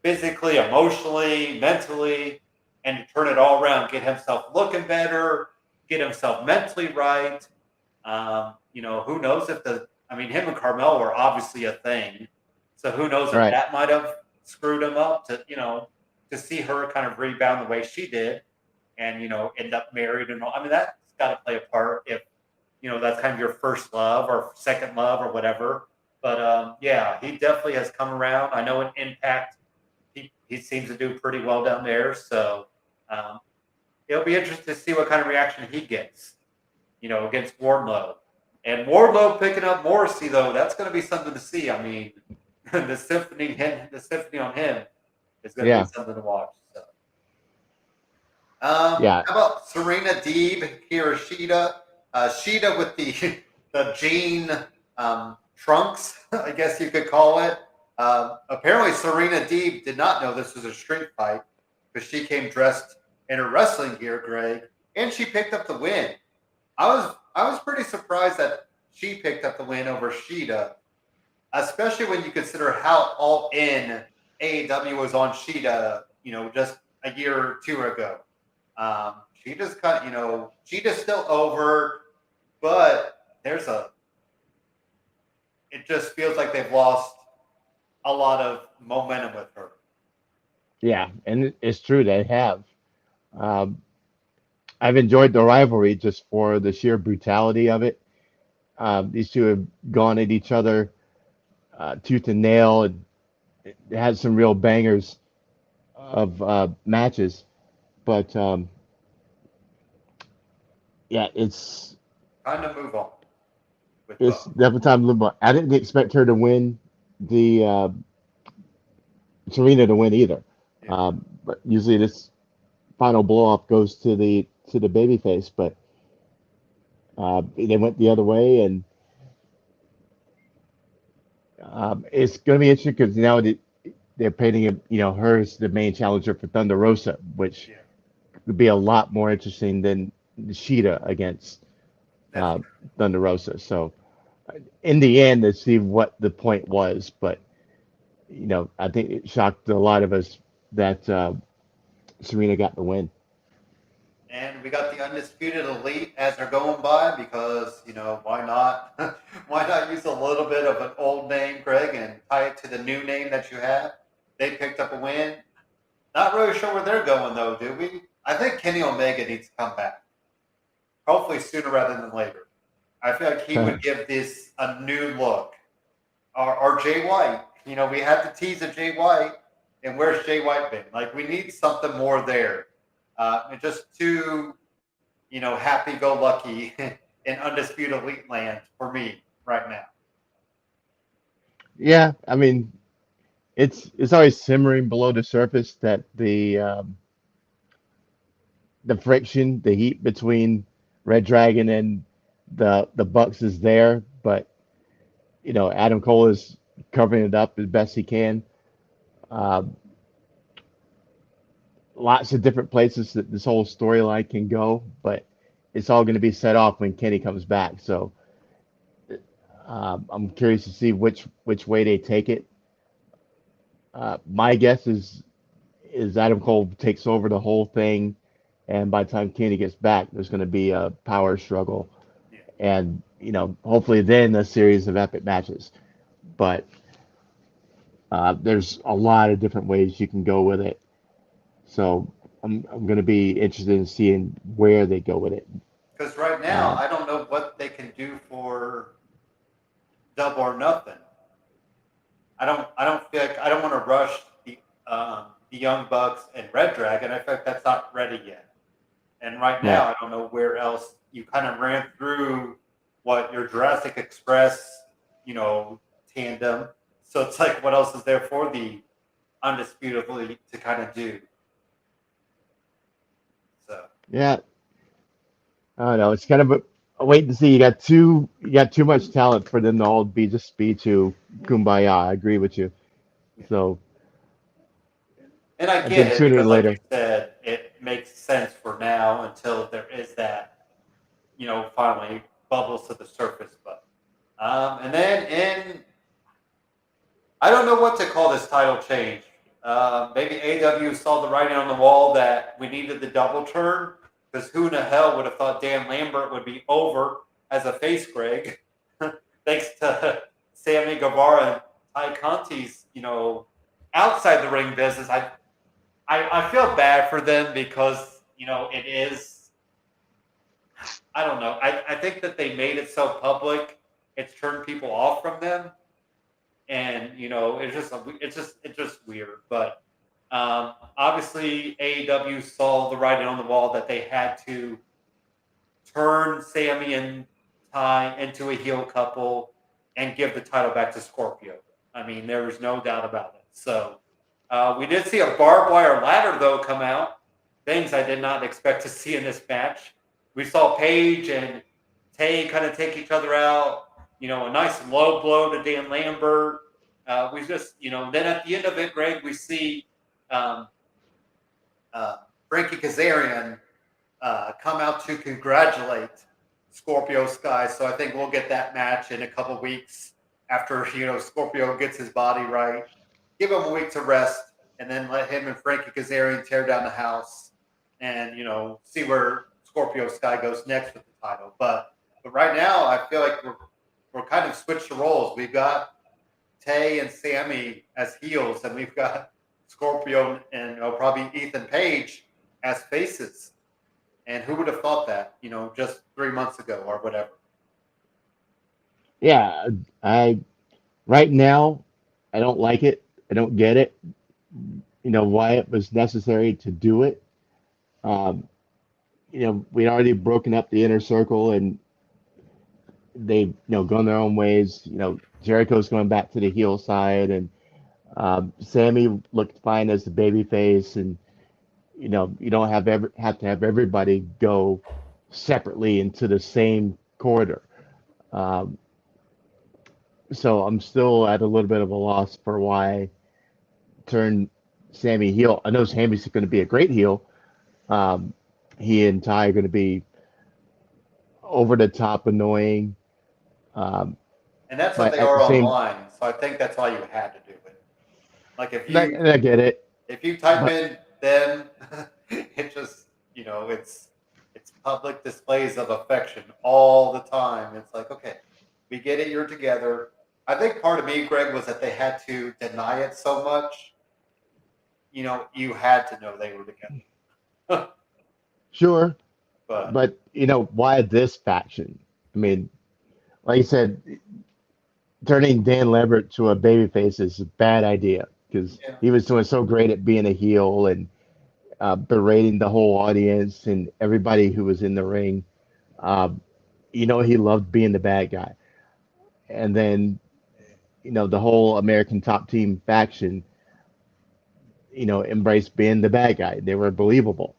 physically, emotionally, mentally, and to turn it all around, get himself looking better, get himself mentally right. Who knows if him and Carmel were obviously a thing. So who knows if Right. that might have screwed him up to see her kind of rebound the way she did and, end up married and all. I mean, that's got to play a part if, that's kind of your first love or second love or whatever. But yeah, he definitely has come around. I know in Impact, he seems to do pretty well down there. So um, it'll be interesting to see what kind of reaction he gets, against Wardlow. And Wardlow picking up Morrissey, though, that's going to be something to see. I mean, the symphony on him is going to be Yeah. something to watch. So, Yeah. how about Serena Deeb, Hiroshita? Sheeta with the jean trunks, I guess you could call it. Apparently, Serena Deeb did not know this was a street fight because she came dressed in her wrestling gear, Greg, and she picked up the win. I was pretty surprised that she picked up the win over Sheeta, especially when you consider how all in AEW was on Sheeta, just a year or two ago. She just Sheeta's still over, but it just feels like they've lost a lot of momentum with her. Yeah. And it's true they have. Um, I've enjoyed the rivalry just for the sheer brutality of it. These two have gone at each other tooth and nail and it had some real bangers of matches. But yeah, it's Time to move on. with It's both. definitely time to live by. I didn't expect her to win the Serena to win either. Yeah. But usually this final blow off goes to the baby face, but they went the other way, and it's going to be interesting because now they're painting him, her as the main challenger for Thunder Rosa, which Yeah. would be a lot more interesting than the Sheeta against That's uh, true. Thunder Rosa. So in the end, let's see what the point was, but I think it shocked a lot of us that Serena got the win. And we got the undisputed elite as they're going by because why not? Why not use a little bit of an old name, Greg, and tie it to the new name that you have? They picked up a win. Not really sure where they're going though, do we? I think Kenny Omega needs to come back. Hopefully sooner rather than later. I feel like he would give this a new look. Or Jay White. We had the tease of Jay White, and where's Jay White been? Like, we need something more there. Just too, happy-go-lucky in undisputed elite land for me right now. Yeah, I mean, it's always simmering below the surface that the friction, the heat between Red Dragon and the Bucks is there, but Adam Cole is covering it up as best he can. Um, Lots of different places that this whole storyline can go, but it's all going to be set off when Kenny comes back. So I'm curious to see which way they take it. My guess is Adam Cole takes over the whole thing, and by the time Kenny gets back, there's going to be a power struggle, Yeah. and hopefully then a series of epic matches. But there's a lot of different ways you can go with it. So I'm going to be interested in seeing where they go with it. Because right now, Uh, I don't know what they can do for Double or Nothing. I don't feel like I don't want to rush the Young Bucks and Red Dragon. I feel like that's not ready yet. And right now, right. I don't know where else you kind of ran through what your Jurassic Express, you know, tandem. So it's like, what else is there for the Undisputed Elite to kind of do? So Yeah. I don't know. It's kind of a wait to see. You got too much talent for them to all be too kumbaya. I agree with you. yeah. So And I I get think it sooner or because, like you later. said, it makes sense for now until there is that, finally bubbles to the surface. But and then I don't know what to call this title change. Maybe AW saw the writing on the wall that we needed the double turn because who in the hell would have thought Dan Lambert would be over as a face, Greg? Thanks to Sammy Guevara and Ty Conti's, outside the ring business. I feel bad for them because, it is, I don't know. I think that they made it so public, it's turned people off from them and it's just weird. But obviously, AEW saw the writing on the wall that they had to turn Sammy and Ty into a heel couple and give the title back to Scorpio. I mean, there was no doubt about it. So we did see a barbed wire ladder though come out. Things I did not expect to see in this match. We saw Paige and Tay kind of take each other out. A nice low blow to Dan Lambert. We just, then at the end of it, Greg, we see um, uh, Frankie Kazarian come out to congratulate Scorpio Sky. So I think we'll get that match in a couple weeks after Scorpio gets his body right. Give him a week to rest, and then let him and Frankie Kazarian tear down the house, and see where Scorpio Sky goes next with the title. But right now, I feel like we're kind of switched the roles. We've got Tay and Sammy as heels, and we've got Scorpio and probably Ethan Page as faces. And who would have thought that, just 3 months ago or whatever? Yeah, I right now I don't like it. I don't get it. Why it was necessary to do it. We'd already broken up the inner circle, and they going their own ways. Jericho's going back to the heel side, and Sammy looked fine as the baby face, and you don't have to have everybody go separately into the same corridor. Um, so I'm still at a little bit of a loss for why turn Sammy heel. I know Sammy's going to be a great heel. Um, he and Ty are going to be over the top annoying. Um, And that's what but they at are the same, online. So I think that's why you had to do it. Like and I get it, if you type but in them, it just it's public displays of affection all the time. It's like, okay, we get it, you're together. I think part of me, Greg, was that they had to deny it so much. You had to know they were together. sure. But But why this faction? I mean, like you said, turning Dan Lambert to a babyface is a bad idea because yeah, he was doing so great at being a heel and berating the whole audience and everybody who was in the ring. Um, he loved being the bad guy. And then, the whole American Top Team faction, embraced being the bad guy. They were believable.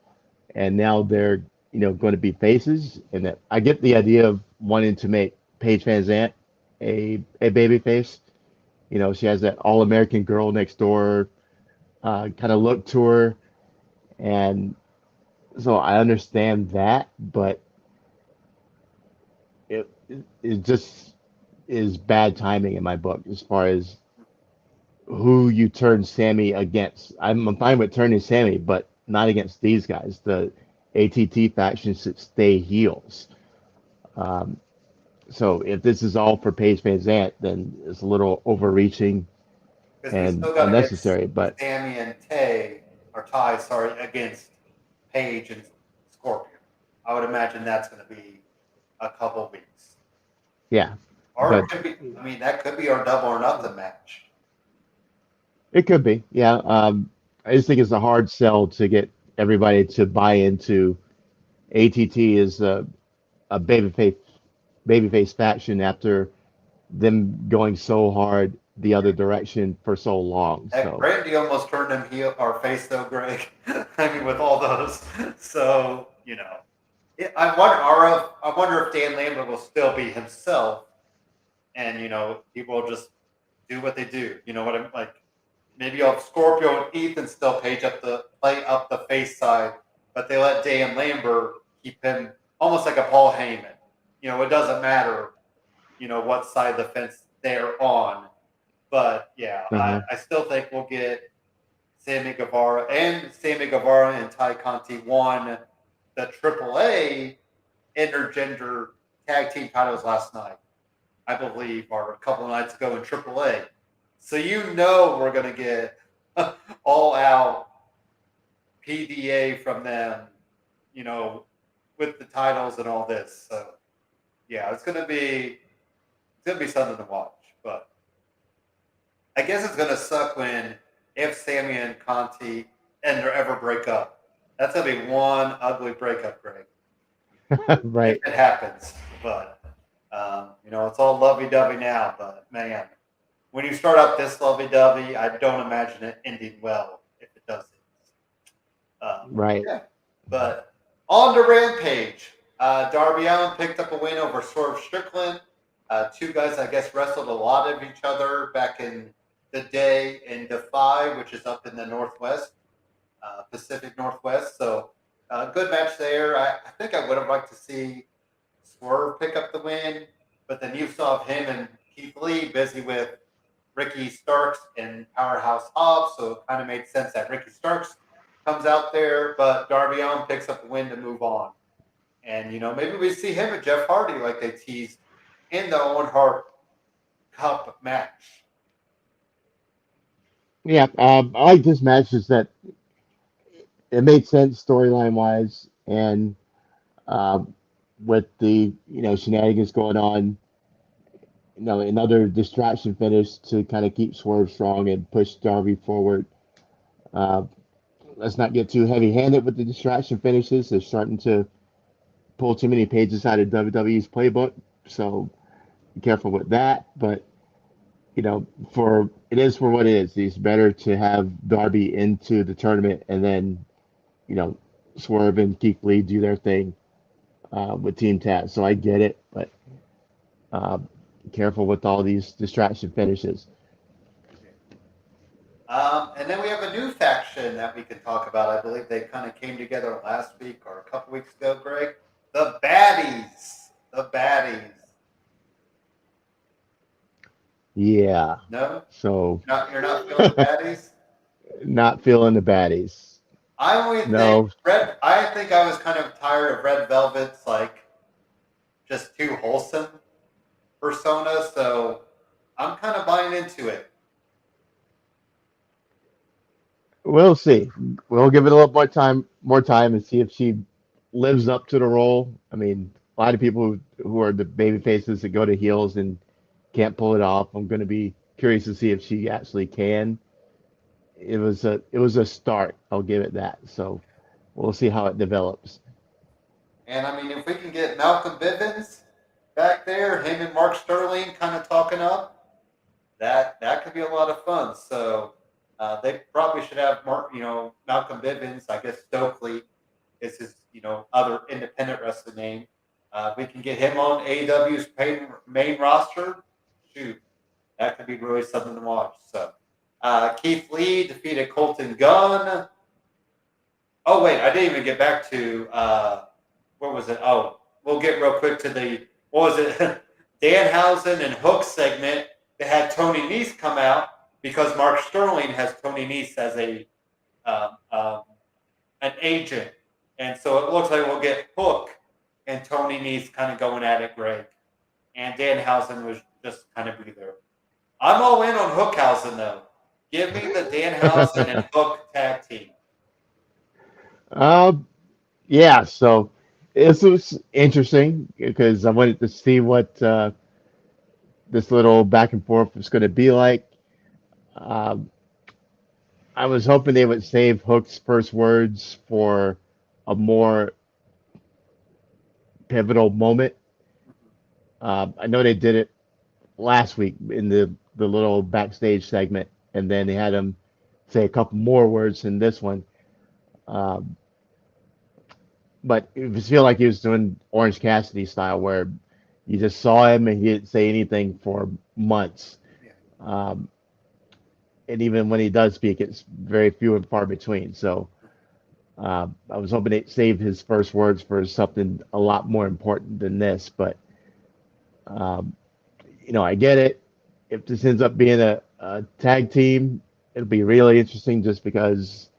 And now they're, going to be faces. And that I get the idea of wanting to make Paige Van Zant a baby face. She has that all American girl next door kind of look to her. And so I understand that, but it it just is bad timing in my book as far as who you turn Sammy against. I'm fine with turning Sammy, but not against these guys. The ATT faction should stay heels. Um, so if this is all for Paige Van Zant, then it's a little overreaching because we and still got to get unnecessary. But Sammy and Ty, sorry, against Paige and Scorpion. I would imagine that's going to be a couple weeks. yeah, Or it but could be, I mean, that could be our double or nothing match. it could be. Yeah. I just think it's a hard sell to get everybody to buy into ATT is a babyface faction after them going so hard the other direction for so long. Heck, So Brandy almost turned him heel or face though, Greg. I mean, with all those. So, I wonder if Dan Lambert will still be himself and, people will just do what they do. You know what I'm like? Maybe you'll have Scorpio and Ethan still play up the face side, but they let Dan Lambert keep him almost like a Paul Heyman. It doesn't matter, what side of the fence they're on. But yeah, uh-huh. I still think we'll get Sammy Guevara and Ty Conti won the AAA intergender tag team titles last night, I believe, or a couple of nights ago in AAA. So we're gonna get all out PDA from them, you know, with the titles and all this. So yeah, it's gonna be something to watch. But I guess it's gonna suck if Sammy and Conti and or ever break up. That's gonna be one ugly breakup, Greg, if Right. it happens. But it's all lovey-dovey now. But man, when you start out this lovey-dovey, I don't imagine it ending well if it does. Right. Yeah. But on to Rampage. Darby Allin picked up a win over Swerve Strickland. Two guys, I guess, wrestled a lot of each other back in the day in Defy, which is up in the Northwest, Pacific Northwest. So, good match there. I think I would have liked to see Swerve pick up the win, but then you saw him and Keith Lee busy with Ricky Starks and Powerhouse Hobbs, so it kind of made sense that Ricky Starks comes out there, but Darby Allin picks up the win to move on. And, maybe we see him and Jeff Hardy like they teased in the Owen Hart Cup match. Yeah. I like this match is that it made sense storyline wise and um, with the shenanigans going on, another distraction finish to kind of keep Swerve strong and push Darby forward. Uh, let's not get too heavy-handed with the distraction finishes. They're starting to pull too many pages out of WWE's playbook. So be careful with that. But for it is for what it is. It's better to have Darby into the tournament and then you know Swerve and Keith Lee do their thing with Team Taz. So I get it, but uh, careful with all these distraction finishes. And then we have a new faction that we can talk about. I believe they kind of came together last week or a couple weeks ago, Greg. The Baddies. The Baddies. Yeah. No? So You're not feeling the Baddies? not feeling the baddies. I only No. think I was kind of tired of Red Velvet's like just too wholesome persona, so I'm kind of buying into it. We'll see. We'll give it a little more time, and see if she lives up to the role. I mean, a lot of people who are the baby faces that go to heels and can't pull it off. I'm going to be curious to see if she actually can. It was a start. I'll give it that. So we'll see how it develops. And I mean, if we can get Malcolm Bivens back there, him and Mark Sterling kind of talking up, that could be a lot of fun. So they probably should have Malcolm Bivens. I guess Stokely is his other independent wrestling name. We can get him on AEW's main roster. Shoot, that could be really something to watch. So Keith Lee defeated Colton Gunn. Oh wait, I didn't even get back to what was it? Oh, we'll get real quick to the what was it? Danhausen and Hook segment. They had Tony Nese come out because Mark Sterling has Tony Nese as um, um, an agent, and so it looks like we'll get Hook and Tony Nese kind of going at it, Greg. And Danhausen was just kind of be there. I'm all in on Hookhausen though. Give me the Danhausen and Hook tag team. Um, yeah. So this was interesting because I wanted to see what this little back and forth was going to be like. Um, I was hoping they would save Hook's first words for a more pivotal moment. I know they did it last week in the little backstage segment, and then they had him say a couple more words in this one. Um, but it was feel like he was doing Orange Cassidy style, where you just saw him and he didn't say anything for months. Yeah. Um, and even when he does speak, it's very few and far between. So I was hoping they'd save his first words for something a lot more important than this. But um, I get it. If this ends up being a tag team, it'll be really interesting just because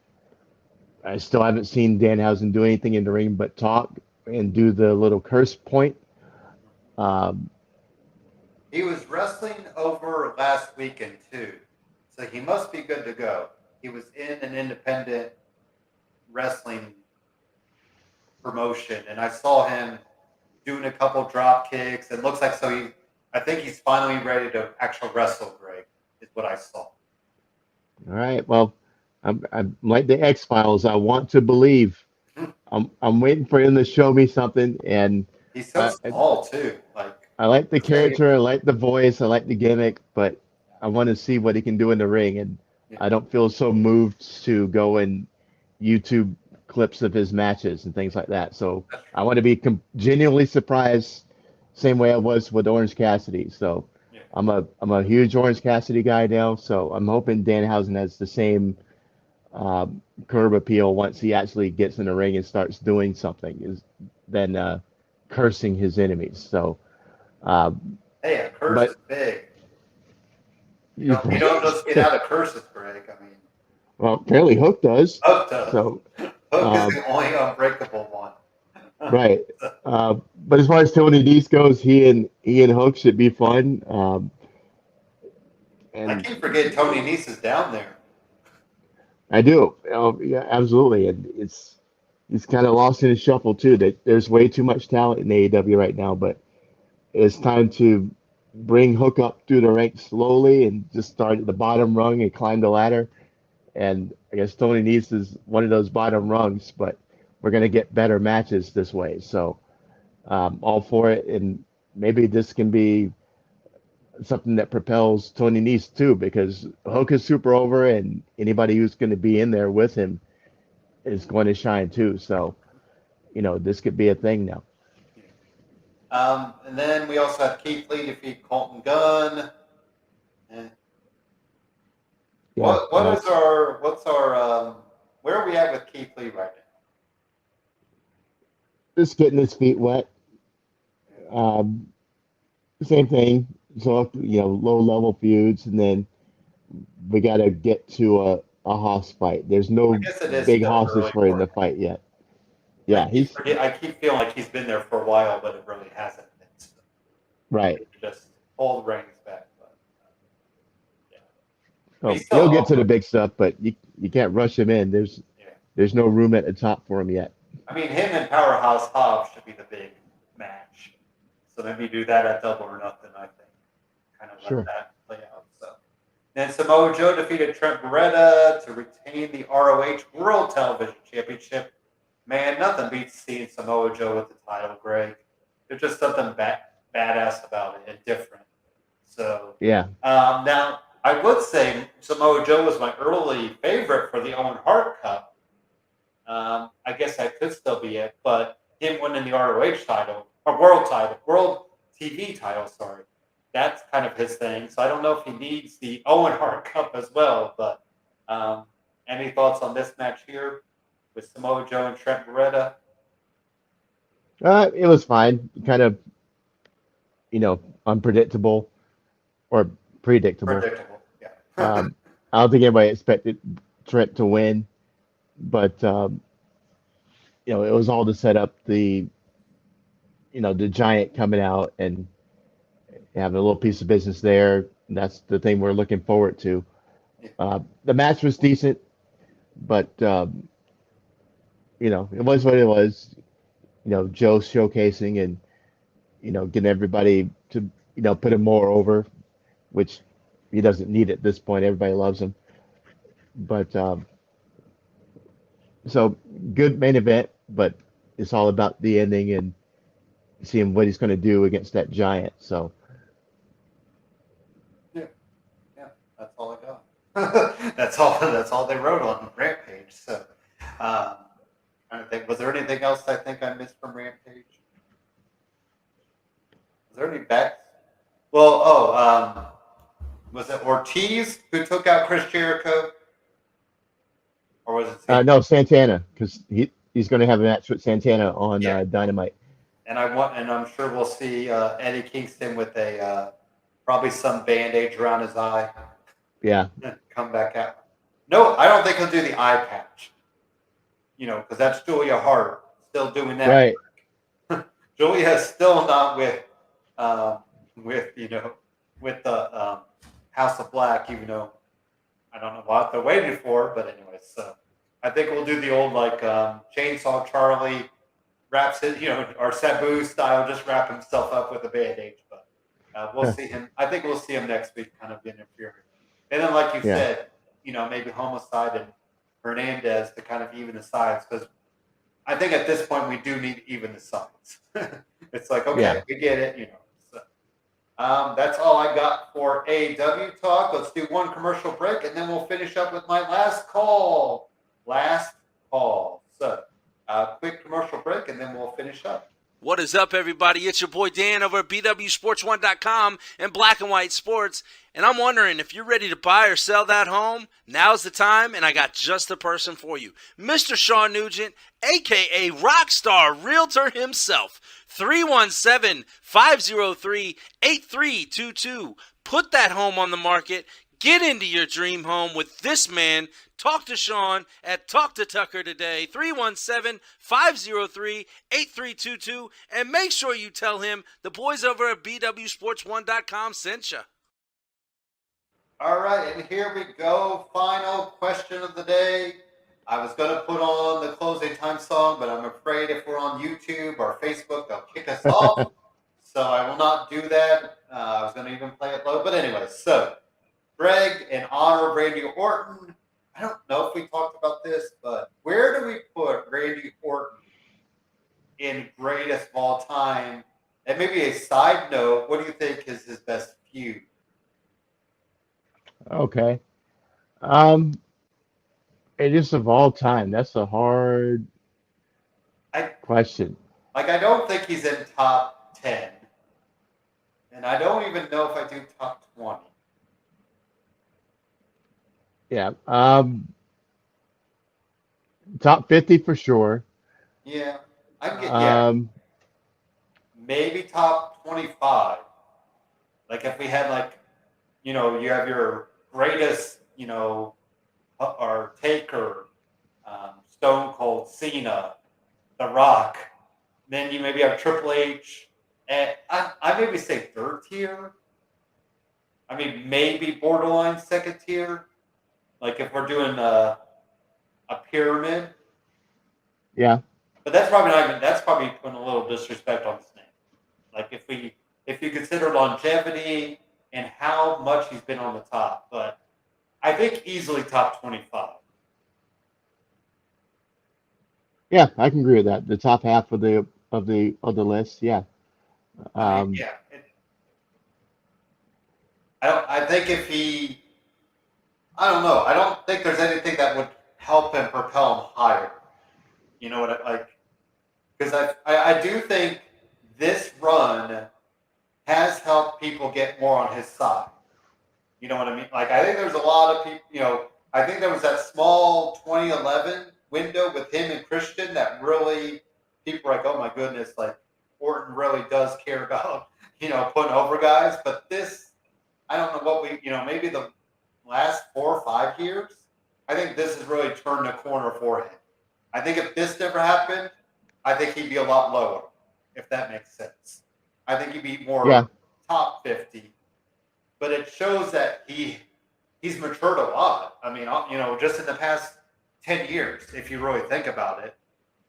I still haven't seen Danhausen do anything in the ring but talk and do the little curse point. Um, He was wrestling over last weekend too, so he must be good to go. He was in an independent wrestling promotion, and I saw him doing a couple drop kicks. It looks like I think he's finally ready to actually wrestle. Greg is what I saw. all right. Well, I'm like the X Files. I want to believe. I'm waiting for him to show me something, and He's so I, small too. Like I like the very, character, I like the voice, I like the gimmick, but I want to see what he can do in the ring, and yeah. I don't feel so moved to go and YouTube clips of his matches and things like that. So I want to be genuinely surprised, same way I was with Orange Cassidy. So Yeah. I'm a huge Orange Cassidy guy now. So I'm hoping Danhausen has the same curb appeal once he actually gets in the ring and starts doing something, is than cursing his enemies. So, Hey, a curse is but big. You don't just get out of curses, Greg. I mean, well, apparently Hook does. Hook does. So, Hook is uh, the only unbreakable one. right. But as far as Tony Nese goes, he and Hook should be fun. I And keep forgetting Tony Nese is down there. I do. Yeah, absolutely. And it's kind of lost in the shuffle too. That there's way too much talent in AEW right now, but it's time to bring Hook up through the ranks slowly and just start at the bottom rung and climb the ladder. And I guess Tony Nese is one of those bottom rungs, but we're gonna get better matches this way. So all for it, and maybe this can be something that propels Tony Nese too, because Hook is super over, and anybody who's going to be in there with him is going to shine too. So, this could be a thing now. And then we also have Keith Lee defeat Colton Gunn. And Yeah, what's our where are we at with Keith Lee right just getting his feet wet. Um, Same thing. So, low level feuds, and then we got to get to a Hoss fight. There's now? I no guess it is big still Hosses early for him for to him. fight yet. Yeah, I keep feeling like he's been there for a while, but it really hasn't been. So right. just hold the reins back. But, yeah. But So he's still he'll get to the over. big stuff, but you can't rush him in. Yeah. There's no room at the top for him yet. I mean, him and Powerhouse Hobbs should be the big match. So maybe do that at Double or Nothing, I think. Kind of let Sure. that play out. So then Samoa Joe defeated Trent Beretta to retain the ROH World Television Championship. Man, nothing beats seeing Samoa Joe with the title, Greg. There's just something badass about it and different. So Yeah. now I would say Samoa Joe was my early favorite for the Owen Hart Cup. I guess that could still be it, but him winning the ROH title or World TV title, sorry, that's kind of his thing. So I don't know if he needs the Owen Hart Cup as well. But any thoughts on this match here with Samoa Joe and Trent Beretta? It was fine. Kind of, unpredictable or predictable. Predictable, yeah. I don't think anybody expected Trent to win, but it was all to set up the Giant coming out and having a little piece of business there. That's the thing we're looking forward to. The match was decent, but it was what it was. Joe showcasing and getting everybody to put him more over, which he doesn't need at this point. Everybody loves him. But so good main event, but it's all about the ending and seeing what he's going to do against that Giant. So Yeah, that's all I got. That's all they wrote on Rampage. So trying to think, was there anything else I think I missed from Rampage? Was there any bets? Well, was it Ortiz who took out Chris Jericho? Or was it no, Santana, because he's going to have a match with Santana on Dynamite. And I'm sure we'll see Eddie Kingston with a probably some bandage around his eye. Yeah. Come back out. No, I don't think he'll do the eye patch. Because that's Julia Hart still doing that. Right. Julia is still not with the House of Black, even though I don't know what they're waiting for. But anyways, so I think we'll do the old Chainsaw Charlie wraps it, or Sabu style, just wrap himself up with a bandage. But we'll see him. I think we'll see him next week, kind of interfering. And then, like you said, maybe Homicide and Hernandez to kind of even the sides, because I think at this point we do need to even the sides. It's like, okay, we get it, So, that's all I got for AEW talk. Let's do one commercial break, and then we'll finish up with my last call. So, quick commercial break, and then we'll finish up. What is up, everybody? It's your boy Dan over at BWSPORTS1.com and Black and White Sports. And I'm wondering if you're ready to buy or sell that home, now's the time, and I got just the person for you. Mr. Sean Nugent, a.k.a. Rockstar Realtor himself. 317-503-8322. Put that home on the market. Get into your dream home with this man. Talk to Sean at Talk to Tucker today, 317-503-8322, and make sure you tell him the boys over at BWSports1.com sent you. All right, and here we go. Final question of the day. I was going to put on the closing time song, but I'm afraid if we're on YouTube or Facebook, they'll kick us off. So I will not do that. I was going to even play it low. But anyway, so Greg, in honor of Randy Orton, I don't know if we talked about this, but where do we put Randy Orton in greatest of all time? And maybe a side note, what do you think is his best feud? Okay. Um, it is of all time. That's a hard I question. I don't think he's in top 10, and I don't even know if I do top 20. Yeah. Top 50 for sure. Yeah, I can get Um, maybe top 25. Like if we had you have your greatest, or Taker, Stone Cold, Cena, The Rock. Then you maybe have Triple H, and I maybe say third tier. I mean, maybe borderline second tier. Like if we're doing a pyramid, yeah. but that's probably not even. That's probably putting a little disrespect on his name. Like if you consider longevity and how much he's been on the top, but I think easily top 25. Yeah, I can agree with that. The top half of the list. Yeah. I mean, Um, yeah. I don't. I think if he, I don't know. I don't think there's anything that would help him propel him higher. You know what I like? Because I do think this run has helped people get more on his side. You know what I mean? Like I think there's a lot of people. I think there was that small 2011 window with him and Christian that really people were like, oh my goodness, like Orton really does care about putting over guys. But this, I don't know what maybe the last 4 or 5 years, I think this has really turned the corner for him. I think if this never happened, I think he'd be a lot lower, if that makes sense. I think he'd be yeah. more top 50, but it shows that he's matured a lot. I mean, just in the past 10 years, if you really think about it.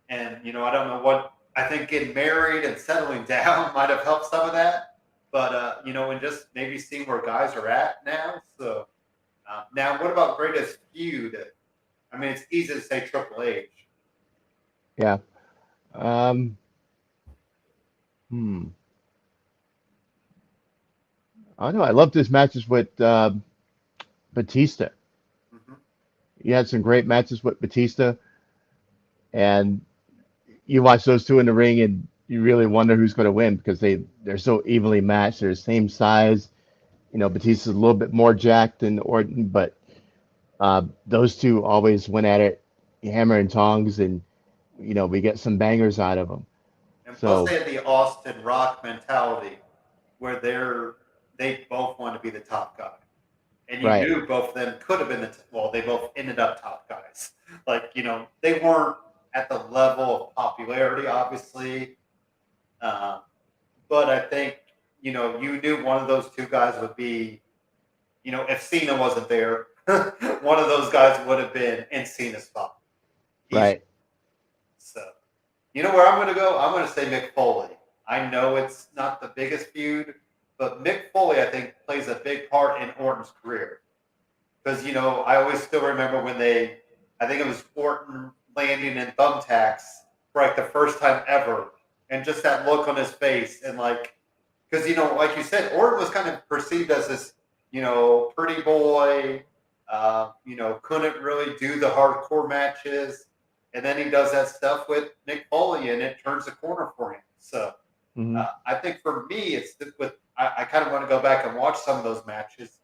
And, I don't know what, I think getting married and settling down might have helped some of that. But, and just maybe seeing where guys are at now. So, now what about greatest feud? I mean, it's easy to say Triple H. Yeah. Um, hmm. I don't know. I loved his matches with Batista. Mm-hmm. He had some great matches with Batista, and you watch those two in the ring, and you really wonder who's going to win because they're so evenly matched. They're the same size. Batista's a little bit more jacked than Orton, but those two always went at it, hammer and tongs, and we get some bangers out of them. And plus, So they had the Austin Rock mentality where they both want to be the top guy. And you right, knew both of them could have been they both ended up top guys. Like, they weren't at the level of popularity, obviously. Um, but I think, you knew one of those two guys would be, if Cena wasn't there, one of those guys would have been in Cena's spot. Easy. right, So, you know where I'm going to go? I'm going to say Mick Foley. I know it's not the biggest feud, but Mick Foley, I think, plays a big part in Orton's career. Because, I always still remember when I think it was Orton landing in thumbtacks for like the first time ever. And just that look on his face. And because, like you said, Orton was kind of perceived as this, pretty boy, couldn't really do the hardcore matches. And then he does that stuff with Mick Foley and it turns the corner for him. So hmm I think for me, I kind of want to go back and watch some of those matches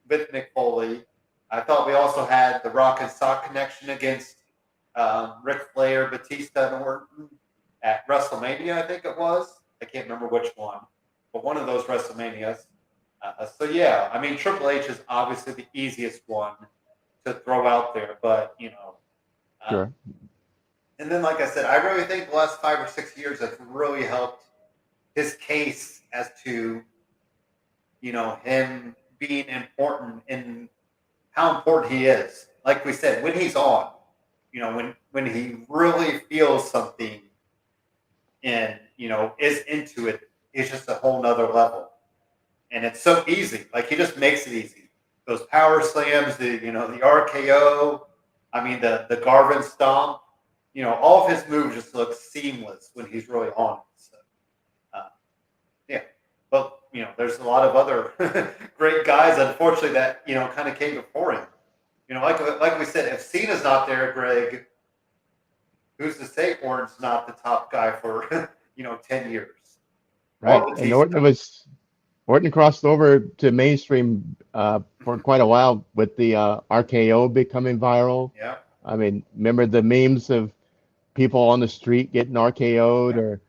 with Mick Foley. I thought we also had the Rock and Sock connection against Ric Flair, Batista, and Orton at WrestleMania, I think it was. I can't remember which one, but one of those WrestleManias. So yeah, I mean Triple H is obviously the easiest one to throw out there, but uh, sure, and then like I said, I really think the last 5 or 6 years have really helped his case as to him being important and how important he is. Like we said, when he's on, when he really feels something and is into it, it's just a whole nother level. And it's so easy. Like he just makes it easy. Those power slams, the RKO. I mean the Garvin stomp. All of his moves just look seamless when he's really on it. So, uh, yeah. But there's a lot of other great guys, unfortunately, that kind of came before him. Like we said, if Cena's not there, Greg, who's to say Orton's not the top guy for 10 years? Right. Or And Batista. Orton crossed over to mainstream for quite a while with the RKO becoming viral. Yeah, I mean, remember the memes of people on the street getting RKO'd,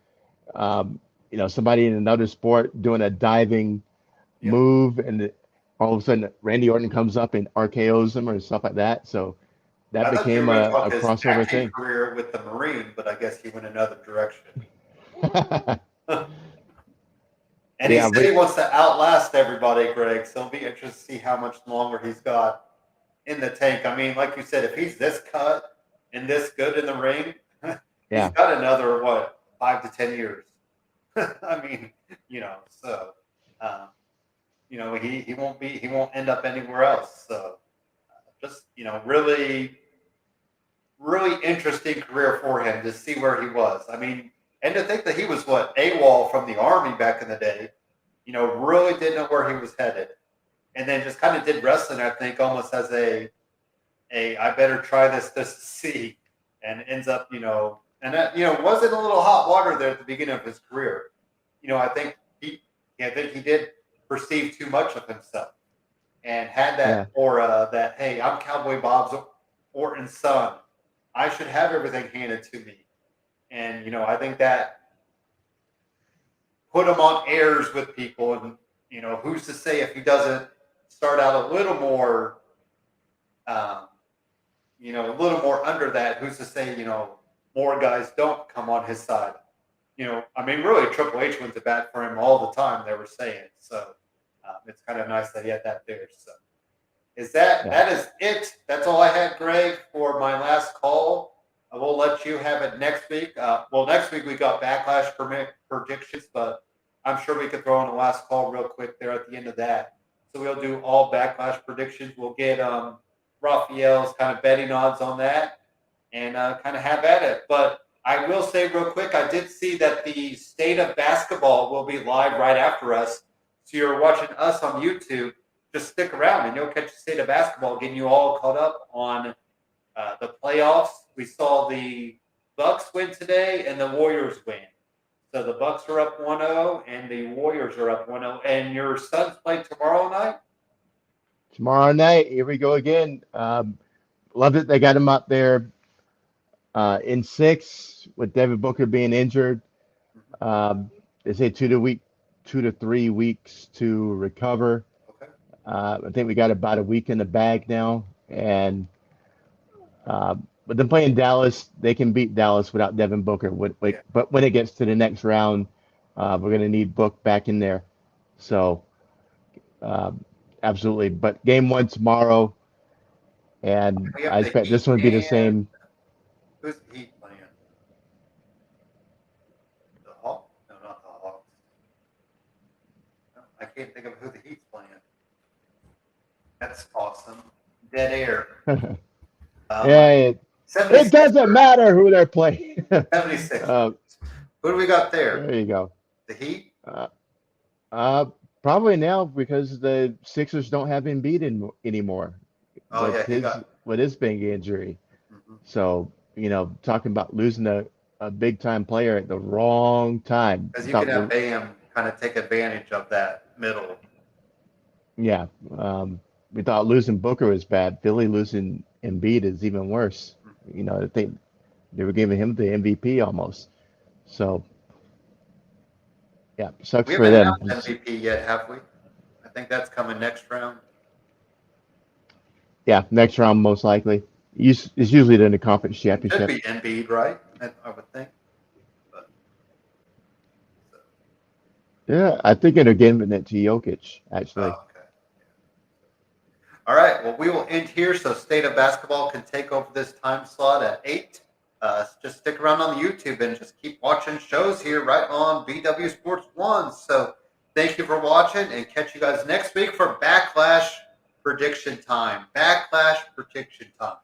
yeah, or somebody in another sport doing a diving yeah. move, and all of a sudden Randy Orton comes up and RKO's them or stuff like that. So that I thought you were became going to a talk his crossover acting thing. career with the Marine, but I guess he went another direction. And he Yeah, said he wants to outlast everybody, Greg. So it'll be interesting to see how much longer he's got in the tank. I mean, like you said, if he's this cut and this good in the ring, he's yeah, got another 5 to 10 years. I mean, so he won't end up anywhere else. So just really, really interesting career for him to see where he was. I mean, and to think that he was AWOL from the Army back in the day. Really didn't know where he was headed, and then just kind of did wrestling. I think almost as a I better try this to see, and ends up and that wasn't a little hot water there at the beginning of his career. I think he did perceive too much of himself, and had yeah, that aura that, hey, I'm Cowboy Bob's Orton's son, I should have everything handed to me, and I think that put him on airs with people, and who's to say if he doesn't start out a little more a little more under that, who's to say more guys don't come on his side. I mean, really, Triple H went to bat for him all the time, they were saying. So it's kind of nice that he had that there. So yeah. that is it. That's all I had, Greg, for my last call. I will let you have it next week. Next week we got Backlash predictions, but I'm sure we could throw in the last call real quick there at the end of that. So we'll do all Backlash predictions. We'll get Raphael's kind of betting odds on that, and kind of have at it. But I will say real quick, I did see that the State of Basketball will be live right after us. So you're watching us on YouTube. Just stick around and you'll catch the State of Basketball, getting you all caught up on the playoffs. We saw the Bucks win today and the Warriors win. So the Bucks are up 1-0 and the Warriors are up 1-0. And your Suns play tomorrow night? Tomorrow night, here we go again. Love it. They got him up there in 6 with Devin Booker being injured. They say 2 to 3 weeks to recover. Okay. I think we got about a week in the bag now, and but then playing Dallas, they can beat Dallas without Devin Booker. Yeah. But when it gets to the next round, we're going to need Book back in there. So absolutely. But game 1 tomorrow, and We have I the expect this Heat one to be the and same. who's the Heat playing? The Hawks? No, not the Hawks. No, I can't think of who the Heat's playing. That's awesome. Dead air. Yeah, it 76 doesn't matter who they're playing. 76. uh, Who do we got there? there you go. The Heat? Probably now because the Sixers don't have Embiid anymore Oh, yeah, he got. with his big injury. Mhm. So, talking about losing a big time player at the wrong time. Because you can have Bam kind of take advantage of that middle. Yeah. We thought losing Booker was bad. Philly losing Embiid is even worse. I think they were giving him the MVP almost. So, yeah, sucks We for haven't them. announced MVP yet, have we? I think that's coming next round. Yeah, next round most likely. It's usually in the conference It championship. could be Embiid, right? I would think. But, so. Yeah, I think they're giving it to Jokic, actually. Oh, okay. All right. Well, we will end here so State of Basketball can take over this time slot at 8. Just stick around on the YouTube and just keep watching shows here right on BW Sports 1. So thank you for watching, and catch you guys next week for Backlash prediction time. Backlash prediction time.